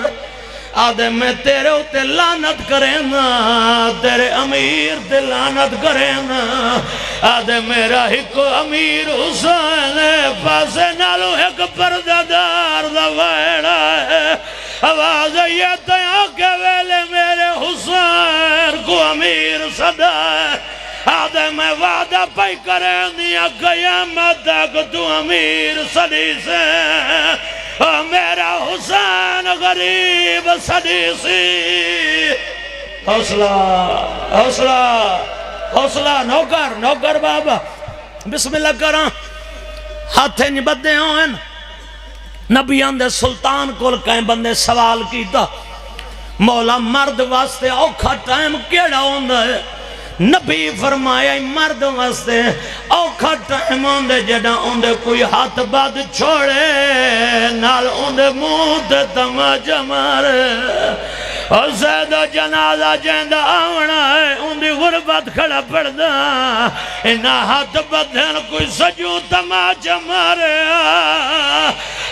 آدھے میں تیرے ہوتے لانت کریں نا تیرے امیر تے لانت کریں نا آدھے میرا ہکو امیر حسین پاسے نالو ایک پردادار دا ویڑا ہے آواز یہ تیاں کے ویلے میرے حسین کو امیر صدا ہے آدھے میں وعدہ پائی کریں دیا قیامت تک تو امیر صدی سے میرا حسین غریب صدیسی حوصلہ حوصلہ حوصلہ نوکر نوکر بابا بسم اللہ کران ہاتھے نہیں بدے ہوئے نبیان دے سلطان کول کہیں بندے سوال کیتا مولا مرد واسطے اوکھا ٹائم کیڑا ہوندہ ہے نبی فرمایا مرد واسطے اوکھا ٹائم ہوندے جڑا ہوندے کوئی ہاتھ باد چھوڑے نال ہوندے منہ تے تماچا مارے اور زیدہ جنازہ جیندہ آونا ہے ہوندی غربت کھڑا پڑدا انہا ہاتھ بدھن کوئی سجو تماچا مارے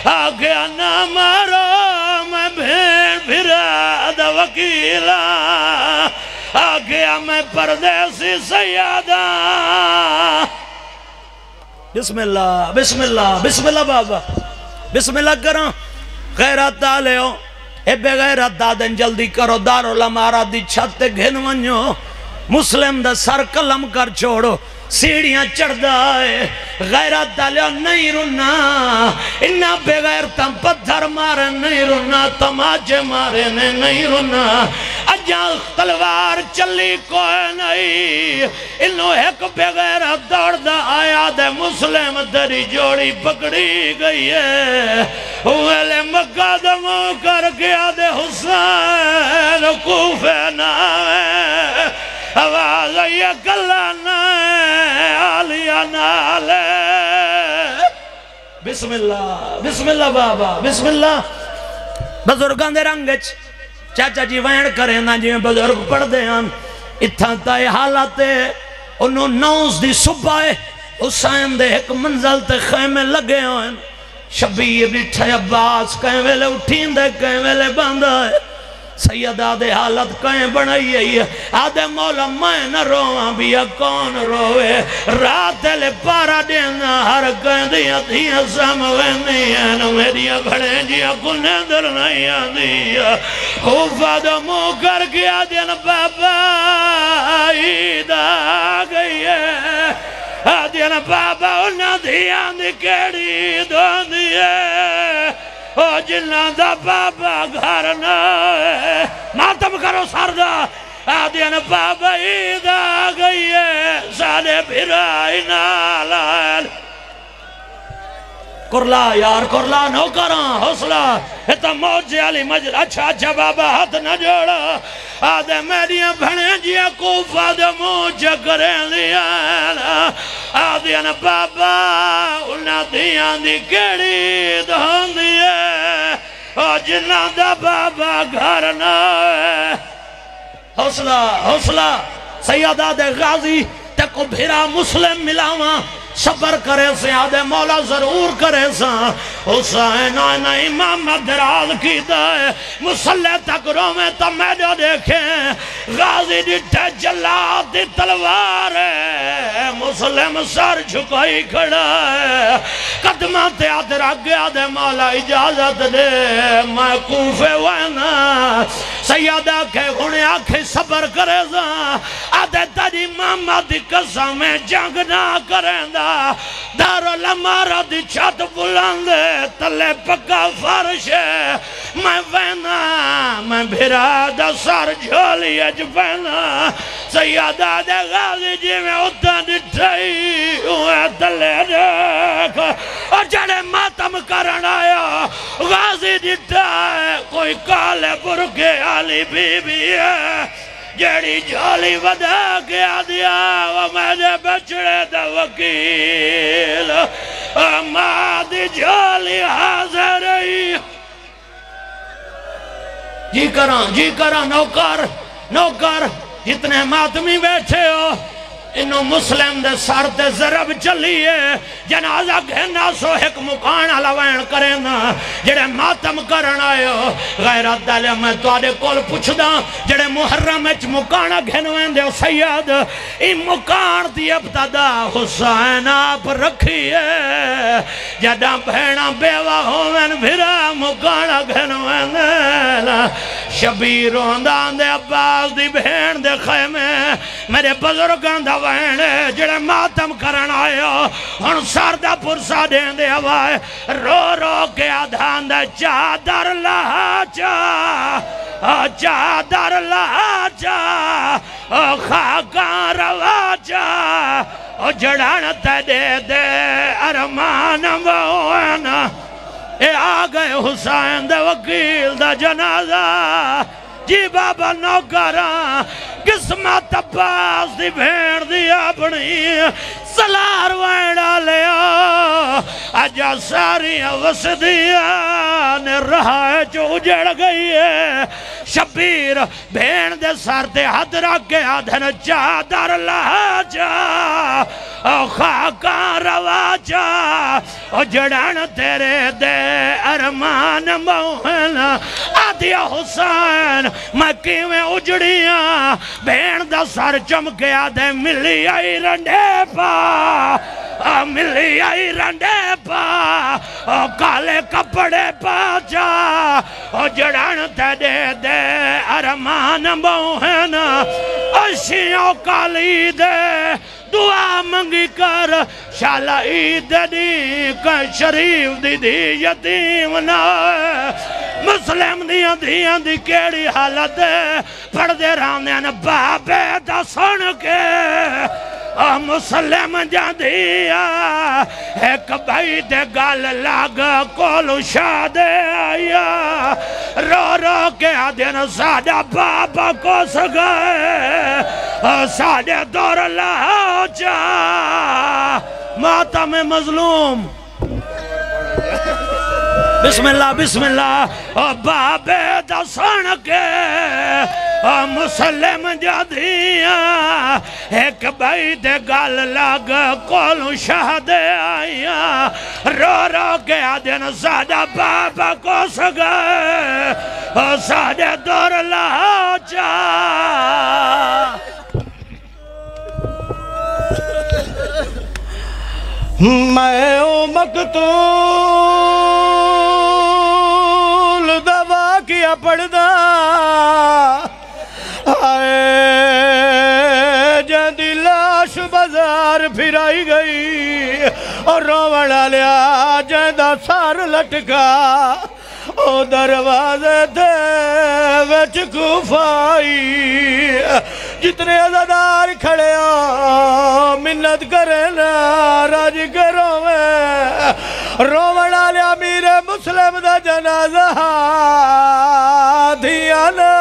آگیا نہ مارو میں بھیڑ بھرا دا وکیلا آگیا میں پردیسی سیادہ بسم اللہ بسم اللہ بسم اللہ بابا بسم اللہ کرو غیرت آلے ہو اے بے غیرت دادن جلدی کرو دارو لمارا دی چھتے گھن ونیو مسلم دا سر قلم کر چھوڑو سیڑیاں چڑھ دائے غیرت دالیو نہیں رنا انہا بے غیرتاں پتھر مارے نہیں رنا تماچے مارے نہیں رنا اجاں تلوار چلی کوئی نہیں انہوں ایک بے غیرت دوڑ دا آیا دے مسلم دری جوڑی پکڑی گئی ہے ویلے مقدموں کر گیا دے حسین کوفے نامے آواز یہ کلا نائے آلیا نالے بسم اللہ بابا بسم اللہ بزرگان دے رنگچ چاچا جی وین کریں نا جی بزرگ پڑھ دے ہم اتھا تائے حالاتے انہوں نوز دی صبح حسین دے ایک منزل تے خیمے لگے ہوئے شبیر بیٹھے عباس کہیں ویلے اٹھین دے کہیں ویلے باندھا ہے سیدہ دے حالت کہیں بڑھائی ہے آدھے مولا میں نہ روہاں بیا کون روے رات لے پارا دینا ہر کہیں دیا دیا ساموینی ہے میریا گھڑیں جیا کنے در نہیں آدیا خوفہ دو مو کر گیا دین بابا عید آگئی ہے آدین بابا انہ دیا دی کیڑی دون دیئے او جنہ دا بابا گھر نہ ہے ماتم کرو سردہ آدین بابا عید آگئی ہے سالے بھرائی نالال کرلا یار کرلا نو کراں حوصلہ اتا موجے علی مجل اچھا بابا ہاتھ نہ جوڑا آدھے میریاں بھنیں جیا کوفہ دے موجے کریں لیا آدھے نا بابا انہا دیاں دی کیڑی دھان دیئے او جنہ دا بابا گھر نہ ہے حوصلہ سیدہ دے غازی تے کو بھیرا مسلم ملاواں صبر کرے سے آدھے مولا ضرور کرے سا حسین آئینہ امام دراز کی دائے مسلح تک رو میں تو میں جو دیکھیں غازی ڈٹھے جلاد دی تلوار ہے مسلم سر جھکائی کھڑا ہے قدمہ تے آدھے رکھ گیا دے مولا اجازت دے میں کوفے وینا سیادہ کے گھنے آنکھیں صبر کرے سا آدھے تری ماما دی قسم میں جنگ نہ کریں دا دارو لمارا دی چھت بلندے تلے پکا فرش ہے میں وینا میں بھرا دا سر جھولی اج وینا سیادہ دے غازی جی میں اتنا ڈٹھائی ہوئے تلے دیکھ اور جڑے ماتم کرن آیا غازی ڈٹھائے کوئی کالے برکے علی بی بی ہے جیڑی جھولی ودا گیا دیا وہ میں نے بچڑے دا وکیل ماں دی جھولی حاضر رہی جی کراں نوکر جتنے ماتمی بیٹھے ہو انہوں مسلم دے سر تے ضرب چلیے جنازہ گھنا سو ایک مکانا لوین کریں نا جڑے ماتم کرن آئے ہو غیرت دالے میں تو آدھے کول پوچھ دا جڑے محرم اچ مکانا گھنوین دے سید این مکان دی ابتدا حسین آپ رکھیے جڑا بھینا بیوہ ہومن بھرا مکانا گھنوین دے شبیر ہوندان دے عباس دی بہن دے خیمے میرے بزرگان دا وین جڑے ماتم کرن آئے ان سردہ پرسا دین دے ہوائے رو رو کے آدھان دے چادر لہا چادر لہا خاکان روا جڑان تے دے دے ارمان موینا اے آگئے حسین دے وکیل دا جنازہ جی بابا نوکران قسمت عباس دی بھیڑ دی اپنی سلار ویڑا لیا اجا ساری وسدیان رہا جو اجڑ گئی ہے شبیر بھیڑ دے سر دے حد رکھ کے آدھن چادر لہا خاکان روا اجڑن تیرے دے ارمان موہن آدھیا حسین میں کیویں اجڑیاں بھیڑ دا سر چمکے آدھے ملی آئی رنڈے پا ملی آئی رنڈے پا کالے کپڑے پا اجڑن تیرے دے ارمان موہن اشیوں کالی دے دعا منگی کر شالا عید دی کہ شریف دی دی یتیم نہ مسلم دیاں دی کیڑی حالت پڑھ دے راندین بابے دا سن کے مسلم جاندیا ایک بھائی دے گال لاغ کولو شادے آیا رو رو کے آدھین ساڑا بابا کو سگئے ساڑے دور لاؤ جا ماتم مظلوم بسم اللہ بسم اللہ بابے دا سن کے مسلم جادیاں ایک بھائی دے گال لاغ کولو شہدے آئیاں رو رو کے آدھین ساڑا بابا کو سگئے ساڑے دور لاؤ جا میں او مقتول دوا کیا پڑھدا آئے جندی لاش بازار پھرائی گئی اور روڑا لیا جندہ سار لٹکا او دروازے دے وچ کوفائی جتنے عزادار کھڑے ہو منت کرے نا راج کرو میں روڑا لیا امیر مسلم دا جنازہ دھیانا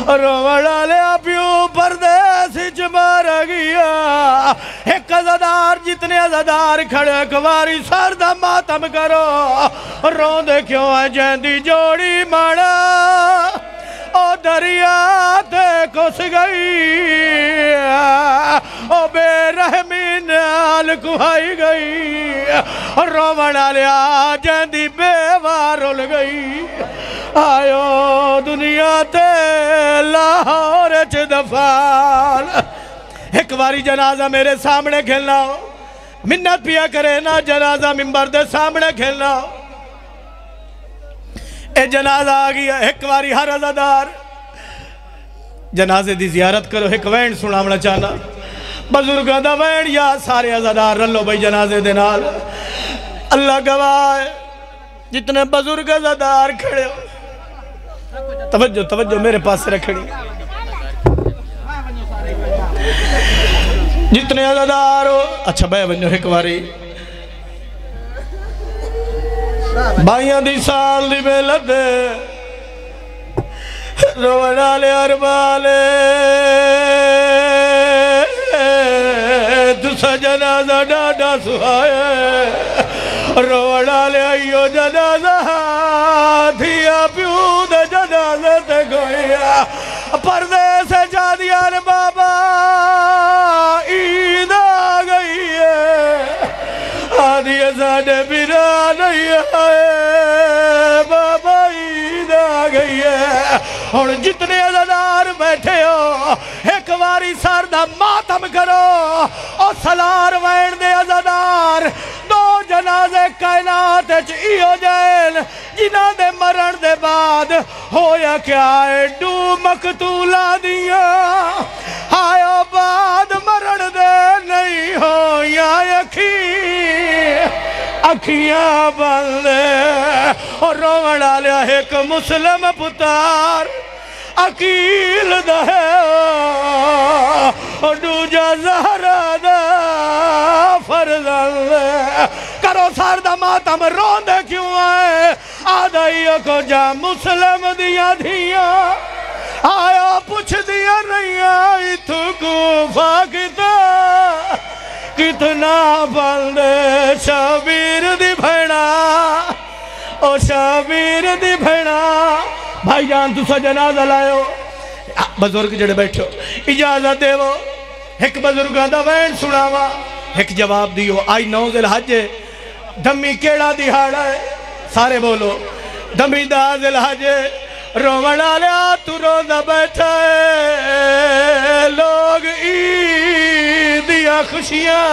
روڑا لیا پیو پردیسی چمار گیا ایک عزادار جتنے عزادار کھڑے کواری سردہ ماتم کرو رو دے کیوں ہے جیندی جوڑی مانا او دریا تے کس گئی او بے رحمی نال کھائی گئی روڑا لیا جیندی بے وارل گئی آئیو دنیا تے لاہور چھ دفال ایک باری جنازہ میرے سامنے کھلنا ہو منت پیا کرے نا جنازہ ممبر دے سامنے کھلنا ہو اے جنازہ آگیا ایک باری ہر عزادار جنازے دی زیارت کرو ایک وین سنامنا چاہنا بزرگاں دا وین یا سارے عزادار رلو بھائی جنازے دے نال اللہ گواہ ہے جتنے بزرگ عزادار کھڑے ہو توجہ میرے پاس سے رکھڑی جتنے عزادار ہو اچھا بھائی بنجو ایک باری بائیاں دی سال دی بیلت دے روڑا لے اربالے دوسرا جنازہ ڈاڈا سہائے روڑا لے آئیو جنازہ دھیا پیو دے جنازہ تے گویا پردے سے جا دیا بابا عید آ گئی ہے آدھی ازادے بیرا نہیں آئے بابا عید آ گئی ہے اور جتنے عزادار بیٹھے ہو ایک باری سردہ ماتم کرو اور سلار وین دے عزادار دو جنازے کائنات چیئو جائن جنہ دے مرن دے بعد ہو کیا ہے ڈو مقتولا دیا آیا بعد مرن دے نہیں ہو یا اکھیاں بندے اور رومن ڈالیا ایک مسلم پتار اکیل دہے اور دوجہ زہرہ دا فرزند کرو سار دا ماتم روندے کیوں آئے آدھائی کو جا مسلم دیا دیا آیا پوچھ دیا نہیں آئی تو کوفہ کتنا بندے شبیر دی بھیڑا او شبیر دی بھیڑا بھائی جان تو سا جنازہ لائے ہو بزرگ جڑے بیٹھے ہو اجازت دے وہ ایک بزرگاں دا وین سناوا ایک جواب دیو آئی 9 ذوالحج دمی کیڑا دہاڑا ہے سارے بولو دمی 10 ذوالحج رومن آلیا تو روزہ بیٹھا ہے لوگ عیدیاں خوشیاں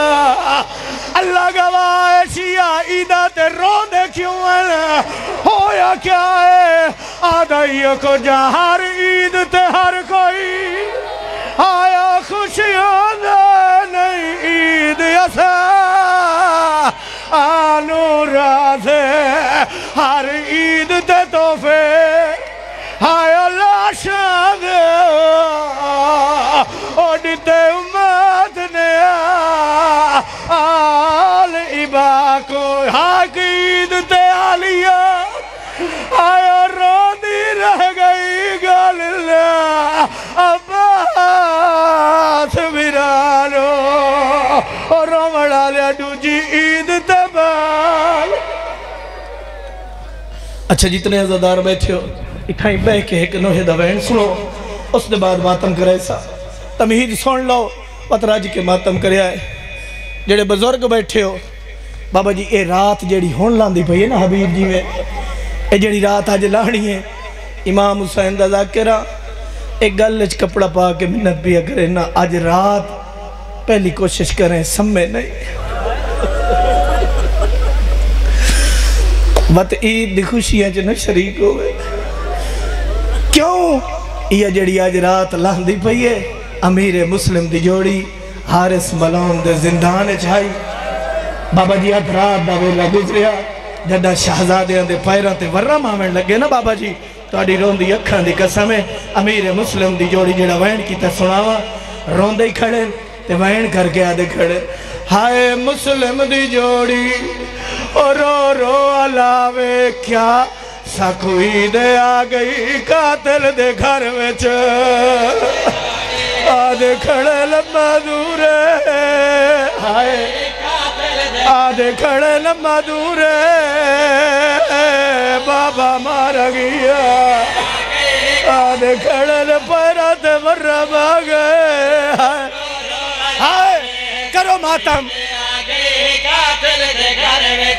اللہ گواہ شیعہ عیدہ تے روندے کیوں ہیں ہویا کیا ہے آدھائیوں کو جا ہر عید تے ہر کوئی آیا خوشیاں دے نہیں عید ایسا آنو رازے ہر عید تے توفے آیا لاشاں دے اوڈتے امت نے آل عبا کو حق عید تے آلیا آیا روندی رہ گئی گال اللہ عباس برانو اور رومن آلیا دوجی عید تے بال اچھا جتنے عزادار بیٹھے ہو اٹھائیں بے کے ایک نوہے دوین سنو اس نے بعد ماتم کرے سا تمہید سن لو پتراج کے ماتم کرے آئے جڑے بزرگ بیٹھے ہو بابا جی اے رات جڑی ہون لاندی پہی ہے نا حبیب جی میں اے جڑی رات آج لانی ہے امام حسین دا ذاکرہ ایک گلچ کپڑا پا کے منت بھی کرے نا آج رات پہلی کوشش کریں سمیں نہیں وقت عید دی خوشیاں جنہ شریک ہو گئے کیوں یہ جڑی آج رات لاندی پئی ہے امیر مسلم دی جوڑی حارس ملون دے زندان چاہی بابا جی آج رات دا ویلا گزریا جدہ شہزادیاں دے پیران تے ورہ مامن لگے نا بابا جی توڑی روندی اکھان دی قسم ہے امیر مسلم دی جوڑی جڑا وین کی تے سناوا روندے ہی کھڑے تے وین کر کے آدھے کھڑے ہائے مسلم دی جوڑی رو رو علاوے کیا سکوئی دے آگئی قاتل دے گھر میں آدھے کھڑے لمبا دورے آدھے کھڑے لمبا دورے بابا مارا گیا آدھے کھڑے لپیرہ تے مرہ باگے ہائے کرو ماتم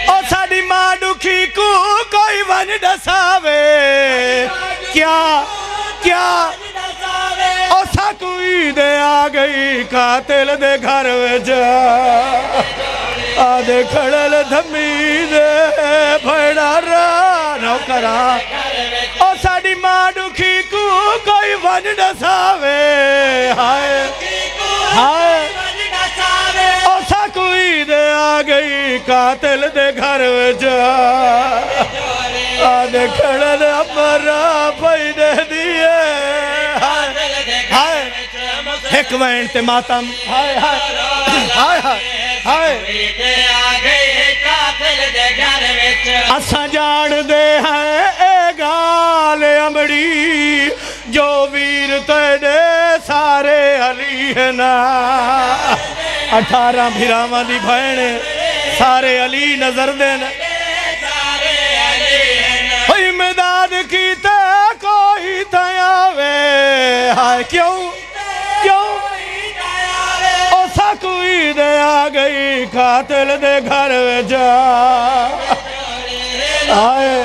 او ساڑی ماں ڈکھی کو کوئی ون ڈساوے کیا او سا کوئی دے آگئی قاتل دے گھر وجہ آدھے کھڑل دھمی دے بھیڑا را نوکرا او ساڑی ماں ڈکھی کو کوئی ون ڈساوے ہائے او سا کوئی دے آگئی قاتل دے گھر وجہ آدھے کھڑل امرا پیدے دیئے ہائے ایک وین تے ماتم ہائے ہائے ہائے اساں جان دے ہیں اے گال امڑی جو ویر تیڑے سارے علی ہے نا 18 بھیراواں دی بھینے سارے علی نظر دینا ہوئی مداد کی تے کوئی تیاوے ہائے کیوں او سا کوئی دے آگئی قاتل دے گھر وجہ آئے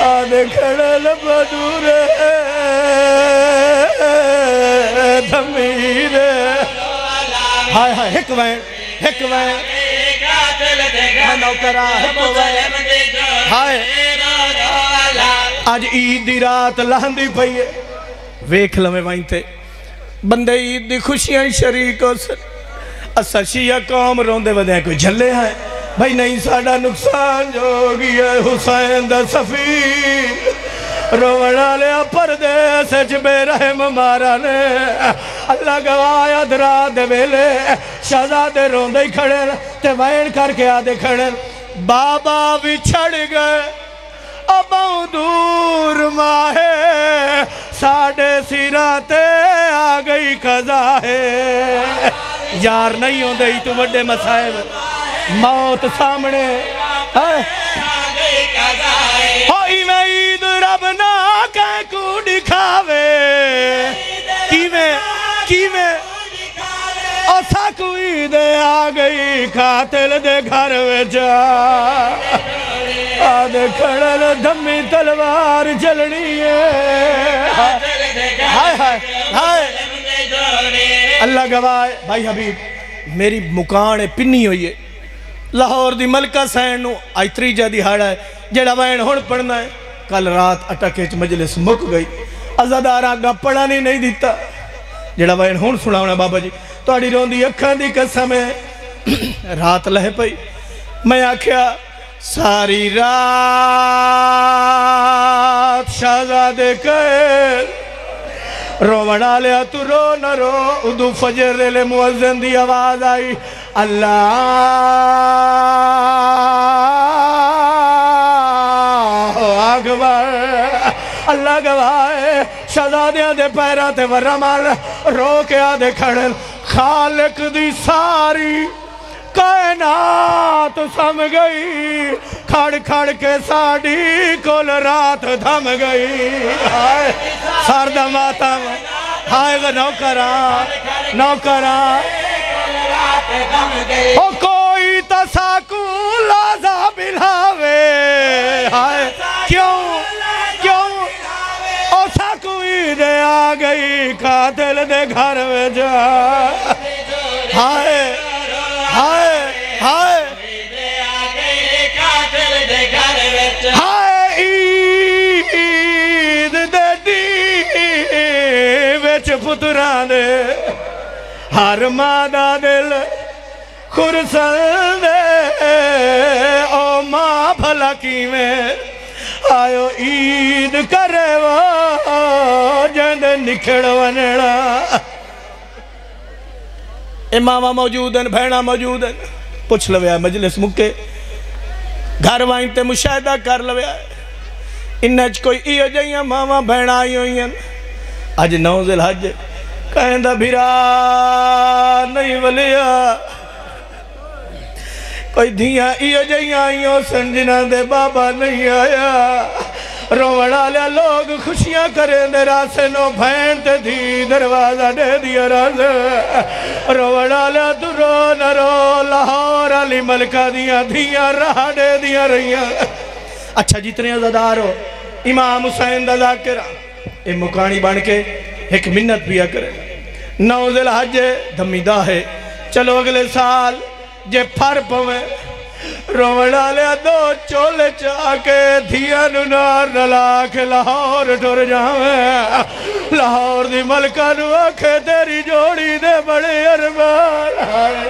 آدھے کھڑے لبا دورے دھمیر ہائے ہائے ہک وین نوکرہ ہک وین ہائے اج عید دی رات لہندی پئی ہے ویکھ لویں وائیں تے بندے عید دی خوشیاں شریک ہو سن اسا شیعہ قوم روندے ودے کوئی جھلے ہیں بھائی نہیں ساڑا نقصان جو گیا حسین دا سفیر روڑا لیا پردے سچ بے رحم مارا نے اللہ گوایا درا دے ویلے شہزادے روندے کھڑے تے وین کر کے آدھے کھڑے بابا بھی چھڑ گئے اباؤں دور ماہے ساڑھے سیراتے آگئی قضا ہے یار نہیں ہوں دے تو بڑے مسائب موت سامنے ہوئی میں عید رب نہ کہیں کو دکھاوے کیویں اور ساکو عید آگئی قاتل دے گھر ویچا آدھے کھڑل دھمی تلوار چلنی ہے ہائے ہائے ہائے اللہ گواہ بھائی حبیب میری مکان پنی ہوئی ہے لاہور دی ملکہ سین نو آئی تریجہ دی ہاڑا ہے جڑا وین ہون پڑھنا ہے کل رات اٹکیچ مجلس مک گئی ازادارہ گا پڑھانی نہیں دیتا جڑا وین ہون سنا ہونا بابا جی تو آڑی رون دی اکھان دی قسم ہے رات لہ پئی میں آکھیا ساری رات شہزادے کہے روڑا لیا تو رو نہ رو ادو فجر لے مؤذن دی آواز آئی اللہ اکبر اللہ گواہ شہزادیاں دے پیرہ تے ورمال رو کے آدھے کھڑل خالق دی ساری کائنات سم گئی کھڑ کھڑ کے ساڑی کل رات دھم گئی سرد ماتم ہائے گا نوکران او کوئی تساکو لازا بلاوے ہائے کیوں او ساکو عید آگئی قاتل دے گھر میں جا ہائے ہائے ہائے ہائے عید دے دی ویچ پتران دے ہر مادہ دل خرسل دے او ماں بھلا کی میں آئیو عید کرے وہ جند نکھڑ ونڑا امامہ موجود ہیں بھیڑا موجود ہیں پوچھ لویا مجلس مکے گھر وائن تے مشاہدہ کر لویا انہج کوئی ایو جائیاں ماما بھیڑا آئی ہوئی ہیں آج نوز الحج کہیں دا بھیرا نہیں ولیا کوئی دھیاں ایو جائیاں آئی ہو سنجنہ دے بابا نہیں آیا روڑا لیا لوگ خوشیاں کریں دے راسے نو بھین تے دھی دروازہ دے دیا راسے روڑا لیا تو رو نہ رو لاہور علی ملکہ دیا دھیاں راہ دے دیا رہیاں اچھا جتنے عزدار ہو امام حسین دا ذاکرہ اے مکانی بان کے ایک منت پیا کرے نوز الحج دھمیدہ ہے چلو اگلے سال جے پھر پویں روڑا لیا دو چولے چاکے دھیا نار نلا کے لاہور ٹور جاویں لاہور دی ملکہ نو آکھے تیری جوڑی دے بڑے ارمان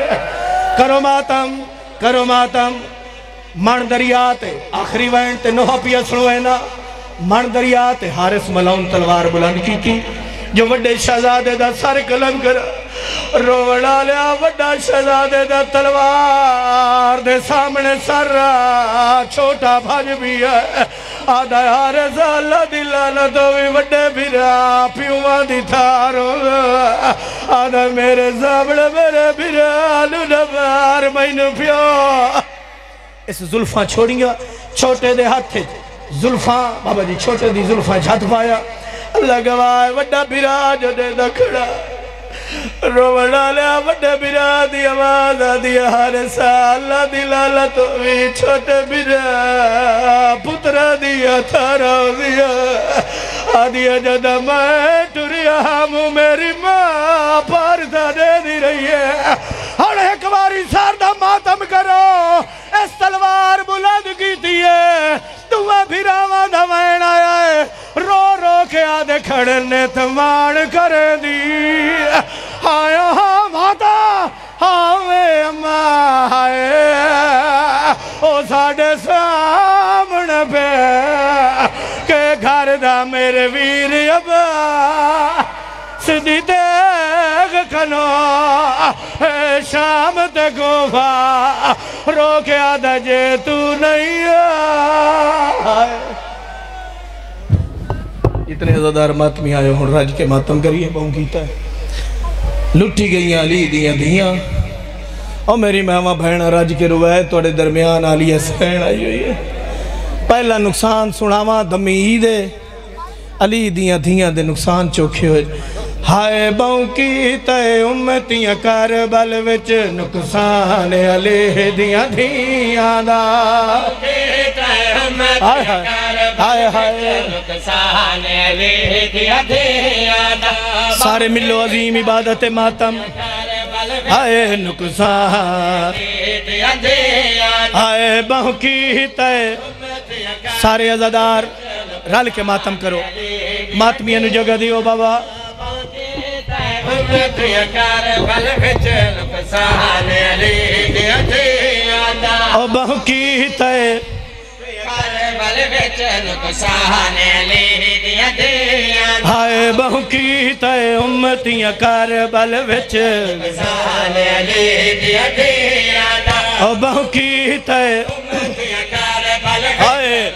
کرو ماتم من دریاتے آخری وین تے نوہ پیا سنوینا من دریاتے حارس ملاؤن تلوار بلند کی تھی جو وڈے شہزادے دا سر قلم کر روڑا لیا وڈا شہزادے دا تلوار دے سامنے سر چھوٹا بھاج بھی ہے آدھا حارس اللہ دلانا تو بھی وڈے بھیرا پیوان دی تھارو آدھا میرے زابڑ میرے بھیرا لنبار مینو پیو اس ظلفاں چھوڑیاں چھوٹے دے ہاتھ تھے ظلفاں بابا جی چھوٹے دی ظلفاں جھات پایا اللہ گواہ وڈا بھیرا جو دے دکھڑا روڑا لیا وڈا بھیرا دی آواز دیا حارسہ اللہ دلالا تو بھی چھوٹے بھیرا پترہ دیا تھارا دیا آدیا جدہ میں ٹوریا ہمو میری ماں پارتا دے دی رہی ہے ہر ایک باری ساردہ ماتم کرو اس تلوار بلند کی دیئے دعا بھیراوہ دھوین آیا ہے پڑھنے تمان کر دی آیا ہاں ماتا ہاں میں اماں آئے او ساڑھے سامنے پہ کہ گھر دا میرے ویر ابا سدی دیکھ کھنو شام تے گوفا روکیا دا جے تو نہیں آئے اتنے عزادار ماتمی آئے ہوں راج کے ماتم کریے بہن کیتا ہے لٹھی گئیاں علی دیاں دیاں اور میری مہمہ بہن راج کے روایت توڑے درمیان آلی حسین آئی ہوئی ہے پہلا نقصان سناواں دمی عیدے علی دیاں دیاں دے نقصان چوکھے ہوئے ہائے بہن کیتا ہے امتیاں کربل وچ نقصان علی دیاں دیاں دا سارے ملو عظیم عبادت ماتم ہائے نقصان ہائے بہن کیتا ہے سارے عزادار رل کے ماتم کرو ماتمیاں نو جگہ دیو بابا او بہن کیتا ہے ہائے بہن کیتا ہے امتیاں کربل وچ او بہن کیتا ہے ہائے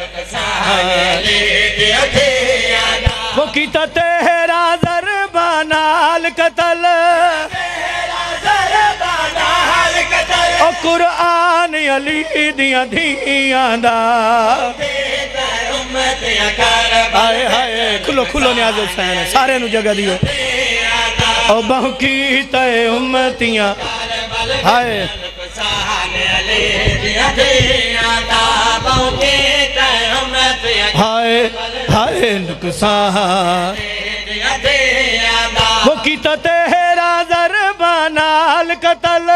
وہ کیتا تیرا ضربانال قتل او قرآن علی دیاں دیاں دا آئے آئے کھلو کھلو نیاز حسین سارے نو جگہ دیو او بہن کیتا ہے امتیاں آئے ہائے ہائے نقصان وہ کیتا تیرا ضربانال قتل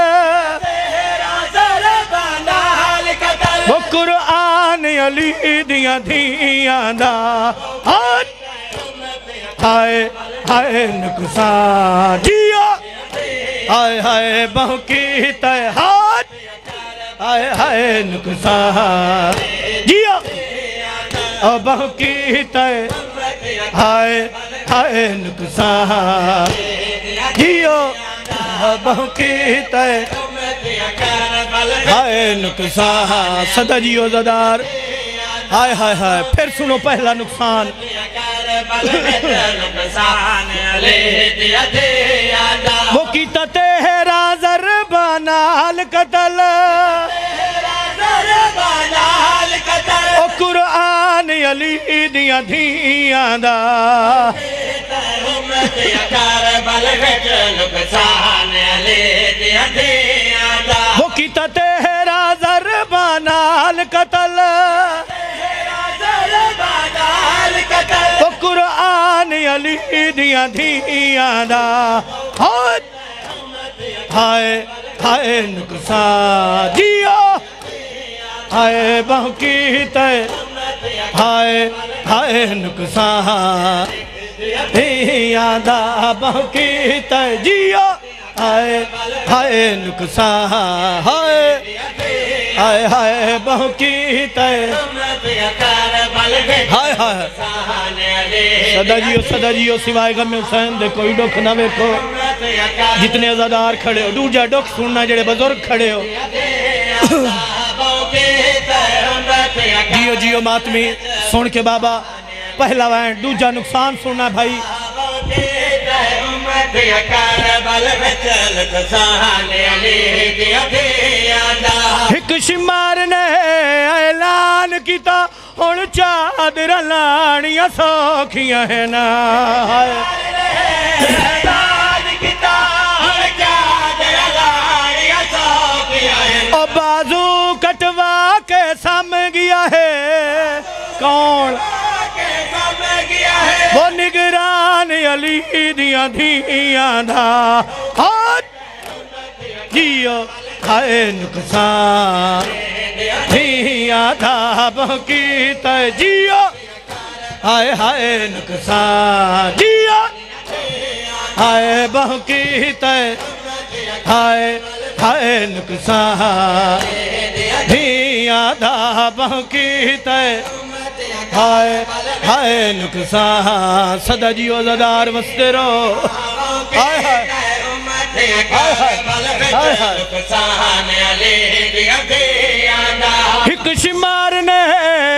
وہ قرآن علی دیاں دیاں دا ہائے ہائے نقصان جیا ہائے ہائے بہن کیتا ہے ہائے ہائے نقصان جیا او بہن کیتا ہے ہائے ہائے نقصان جیو بہن کیتا ہے ہائے نقصان صدا جیو زدار ہائے ہائے ہائے پھر سنو پہلا نقصان وہ کیتا تیرا ضربانال قتل او قرآن علی دیاں دیاں دا وہ کیتا تیرا ضربانال قتل وہ قرآن علی دیاں دیاں دا ہائے ہائے نقصان جیا ہائے بہن کیتا ہے ہائے ہائے نقصان دیاں دا بہن کیتا ہے جیا ہائے ہائے نقصان ہائے ہائے ہائے بہن کیتا ہے ہائے ہائے صدا جیو سوائے غم حسین دے کوئی ڈوکھ نہ ویکھو جتنے عزادار کھڑے ہو دوجا ڈوکھ سننا جڑے بزرگ کھڑے ہو جیو جیو ماتمی سن کے بابا پہلا وین دوجا نقصان سننا بھائی ایک شمار نے اعلان کیتا ہن چادر لانیاں سوکھیاں ہیں نا او بازو کٹوا کے سم گیا ہے کون وہ نگران علی دیاں دیاں دا جیو ہائے نقصان دیاں دا بہن کیتا ہے جیو ہائے ہائے نقصان جیا ہائے بہو کی تے ہائے ہائے نقصان دھیاں دا بہو کی تے ہائے ہائے نقصان صدا جی عزادار وستے رو ہائے ہائے ایک شمار نے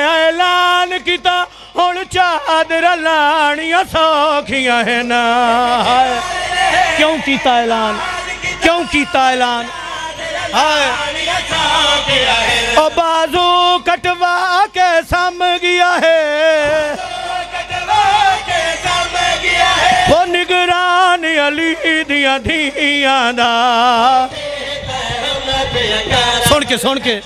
اعلان کیتا ہن چادر لانیاں سوکھیاں ہیں نا کیوں کیتا اعلان کیوں کیتا اعلان او بازو کٹوا کے سم گیا ہے وہ نگران علی دیاں دھیاں دا سن کے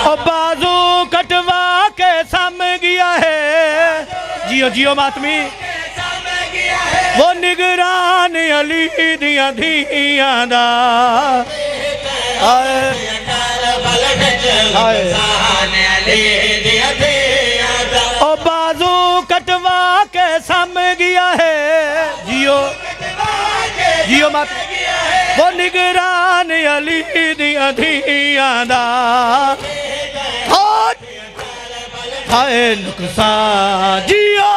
او بازو کٹوا کے سم گیا ہے جیو ماتمی وہ نگران علی دیاں دھیاں دا او بازو کٹوا کے سم گیا ہے جیو مات وہ نگران علی دیاں دھیاں دا ہائے نقصان جیو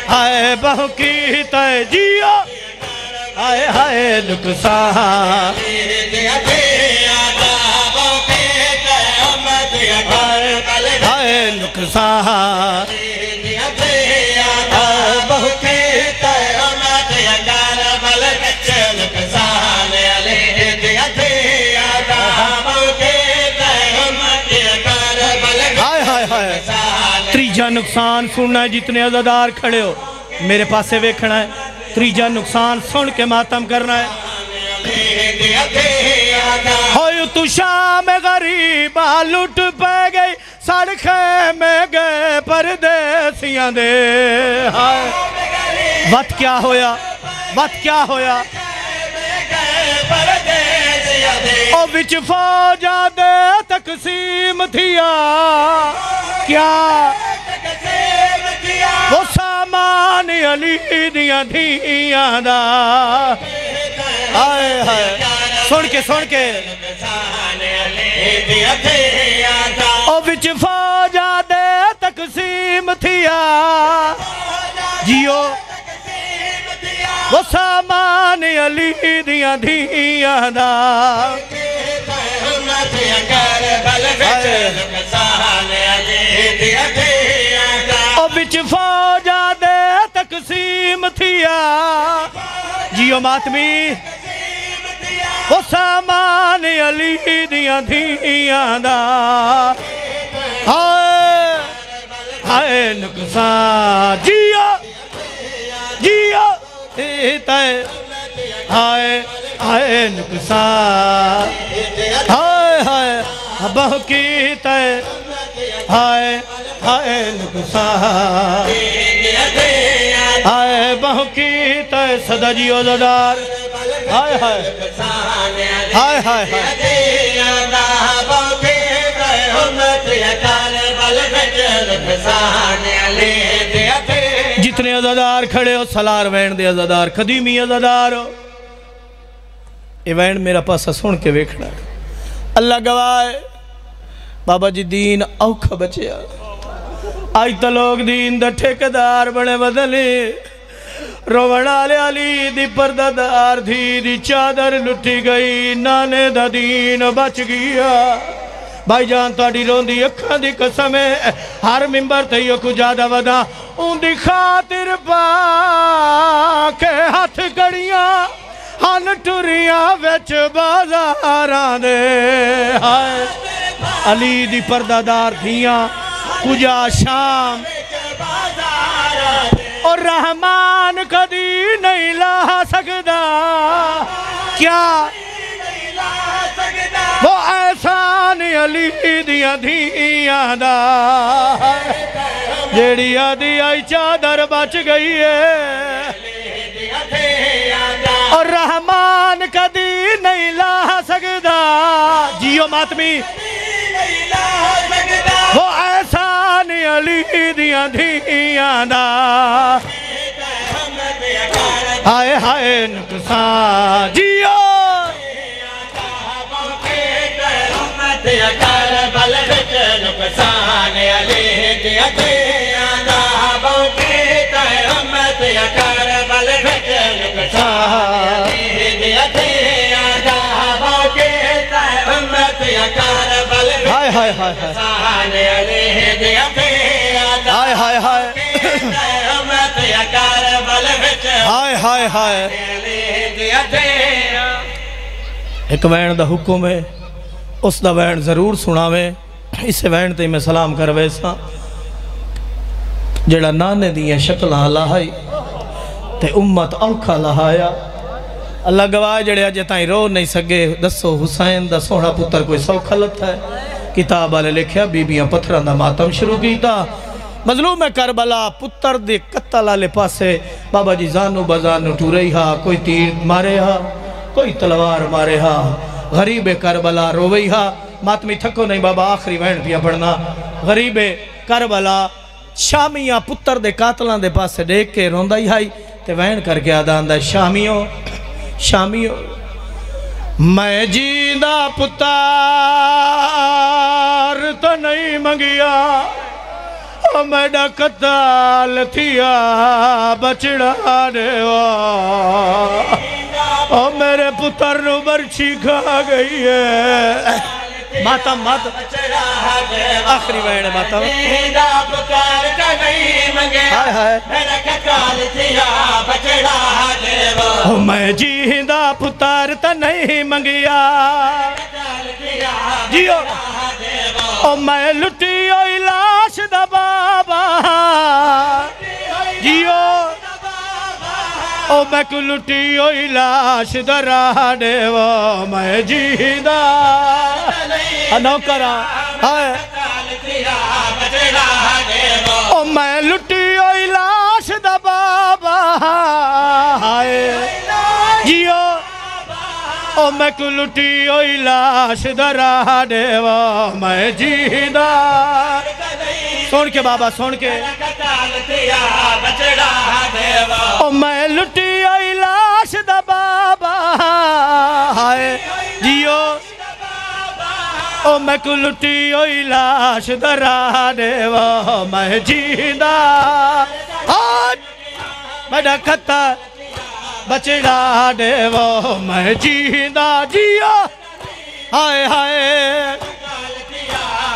ہائے بہو کی تے جیو ہائے ہائے نقصان ہائے نقصان بہو کی تے تریجا نقصان سننا ہے جتنے عزادار کھڑے ہو میرے پاس سے ویکھنا ہے تریجا نقصان سن کے ماتم کرنا ہے ہوئی تو شام غریبہ لٹ پہ گئی سڑکھے میں گئے پردیسیاں دے وقت کیا ہویا او وچ فوجا دے تقسیم تھیا کیا وہ سامان علی دیاں دھیاں دا آئے ہائے سن کے او وچ فوجا دے تقسیم تھیا جیو وہ سامان علی دیاں دھیاں دا او بچ فوجا دے تقسیم تھیا جیو ماتمی وہ سامان علی دیاں دھیاں دا ہائے نقصان جیو تے ہائے نقصان ہائے بہو کی تے ہائے نقصان ہائے بہو کی تے صدا جی عزادار ہائے جتنے عزادار کھڑے ہو سلار وین دے عزادار قدیمی عزادار ہو یہ وین میرا پاسا سن کے ویکھنا اللہ گواہ بابا جی دین اوکھا بچے آئی تا لوگ دین دا ٹھیکدار بڑے بدلے روڑا لے علی دی پردادار تھی دی چادر لٹی گئی نانے دا دین بچ گیا بھائی جان تاڑی رون دی اکھاں دی قسم ہے ہر ممبر تیو کو جادہ ودا ان دی خاطر پا کے ہاتھ کڑیاں ہن ٹوریاں ویچ بازاران دے علی دی پردادار تھیاں کجا شام اور رحمان کدی نہیں لا سکدا کیا وہ احسان علی دیاں دھیاں دا جیڑی آدھی آئی چادر بچ گئی ہے اور رحمان کدی نہیں لا سکدا جیو ماتمی علی دیاں دھیاں دا ہائے ہائے نقصان جیو کربل وچ نقصان علی دیاں دھیاں دا بوکے تے امت کربل وچ نقصان علی دیاں دھیاں دا بوکے تے امت کربل وچ ہائے ہائے ہائے علی دیاں دھیاں دا ہائے ہائے ہائے امت کربل وچ ہائے ہائے ہائے علی دیاں دھیاں ایک وین دا حکم ہے اس دا وین ضرور سناوے اسے وین تے میں سلام کروے سا جڑا نانے دیئے شکلہ لہائی تے امت اوکھا لہایا اللہ گواہ جڑے آجے تائیں رو نہیں سگے دسو حسین دا سوڑا پتر کوئی سوکھا لتا ہے کتاب آلے لکھیا بیبیاں پتھران دا ماتم شروع کیتا مظلوم کربلا پتر دے قتل آلے پاسے بابا جی زانو بزانو ٹورئی ہا کوئی تیر مارے ہا کوئی تلوار مارے ہا غریب کربلا روئی ہا ماتمی تھکو نہیں بابا آخری وین پیا پڑھنا غریب کربلا شامیاں پتر دے قاتلان دے پاسے دیکھ کے روندائی ہائی تے وین کر کے آدھان دا شامیوں میں جیندہ پتر تو نہیں منگیا میڈا قتال تھیا بچڑا دیوا او میرے پتر نو برچی کھا گئی ہے ماتم ماتم آخری وین ماتم جیندہ پتر تو نہیں منگیا میڈا قتال تھیا بچڑا دیوا میں جیندہ پتر تو نہیں منگیا جیو او میں لٹی ہوئی لاش دا بابا جیو او میں کو لٹی ہوئی لاش دا راہ دیوا میں جیندہ نوکرہ او میں لٹی ہوئی لاش دا بابا جیو او میں کو لٹی ہوئی لاش دا راہ دیوا میں جیندہ سن کے بابا سن کے او میں لٹی ہوئی لاش دا بابا جیو او میں کو لٹی ہوئی لاش دا راہ دیوا میں جیندہ آج میڈا کھتا بچڑا دیوا میں جیندہ جیو ہائے ہائے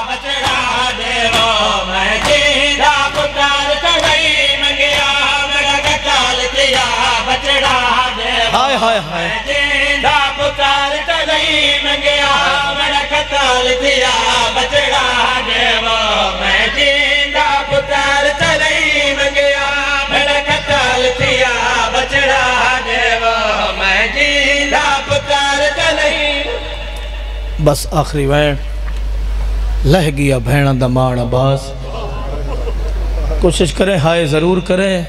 بچڑا دیوا میں جیندہ پتر تو نہیں منگیا میرا قتال کیا بچڑا دیوا ہائے ہائے ہائے جیندہ پتر تو نہیں منگیا میرا قتال کیا بچڑا دیوا میں جیندہ پتر تو نہیں منگیا میرا قتال کیا بچڑا بس آخری وین لہ گیا بھینا دمان عباس کوشش کریں ہائے ضرور کریں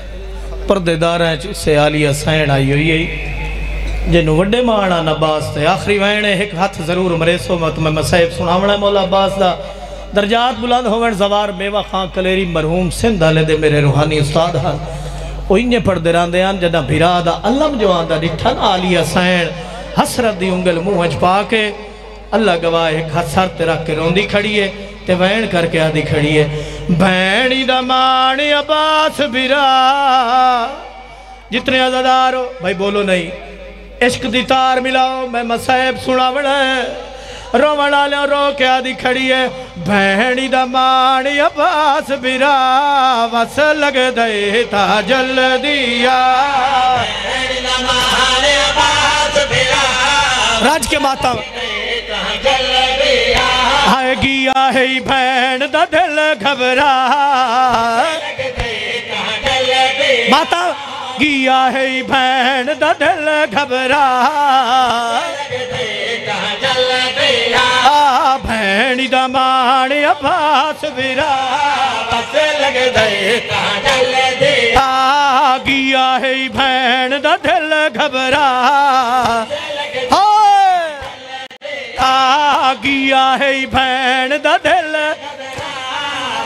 پردے دار ہیں سے آلیہ سین آئی ہوئی جنہوں وڈے مانا نباس تے آخری وین ایک ہاتھ ضرور مریسو مت میں مسائب سناونا ہے مولا عباس دا درجات بلند ہوئن زوار بیوہ خان کلیری مرحوم سندھ آلے دے میرے روحانی استاد ہاں وہ انہیں پڑھ دے آن جدہ بھیرا دا علم جو آن دا ڈٹھن آلیہ سین حسرت دی انگل موہج پاکے اللہ گواہ ایک ہاتھ سر تے رکھ کے روندی کھڑی ہے تے وین کر کے آدھی کھڑی ہے بینی دا مانی عباس بھیرا جتنے عزادار ہو بھائی بولو نہیں عشق دی تار ملاؤ میں مسائب سنا بڑا ہے رو بڑا لے رو کے آدھی کھڑی ہے بینی دا مانی عباس بھیرا وس لگ دے تا جل دیا بینی دا مانی عباس بھیرا راج کے ماتا ہائے گیا ہے بھین دا دل گھبرا ماتا گیا ہے بھین دا دل گھبرا بھینی دا مانی عباس بھیرا بس لگ دے گیا ہے بھین دا دل گھبرا گیا ہے بھین دا دل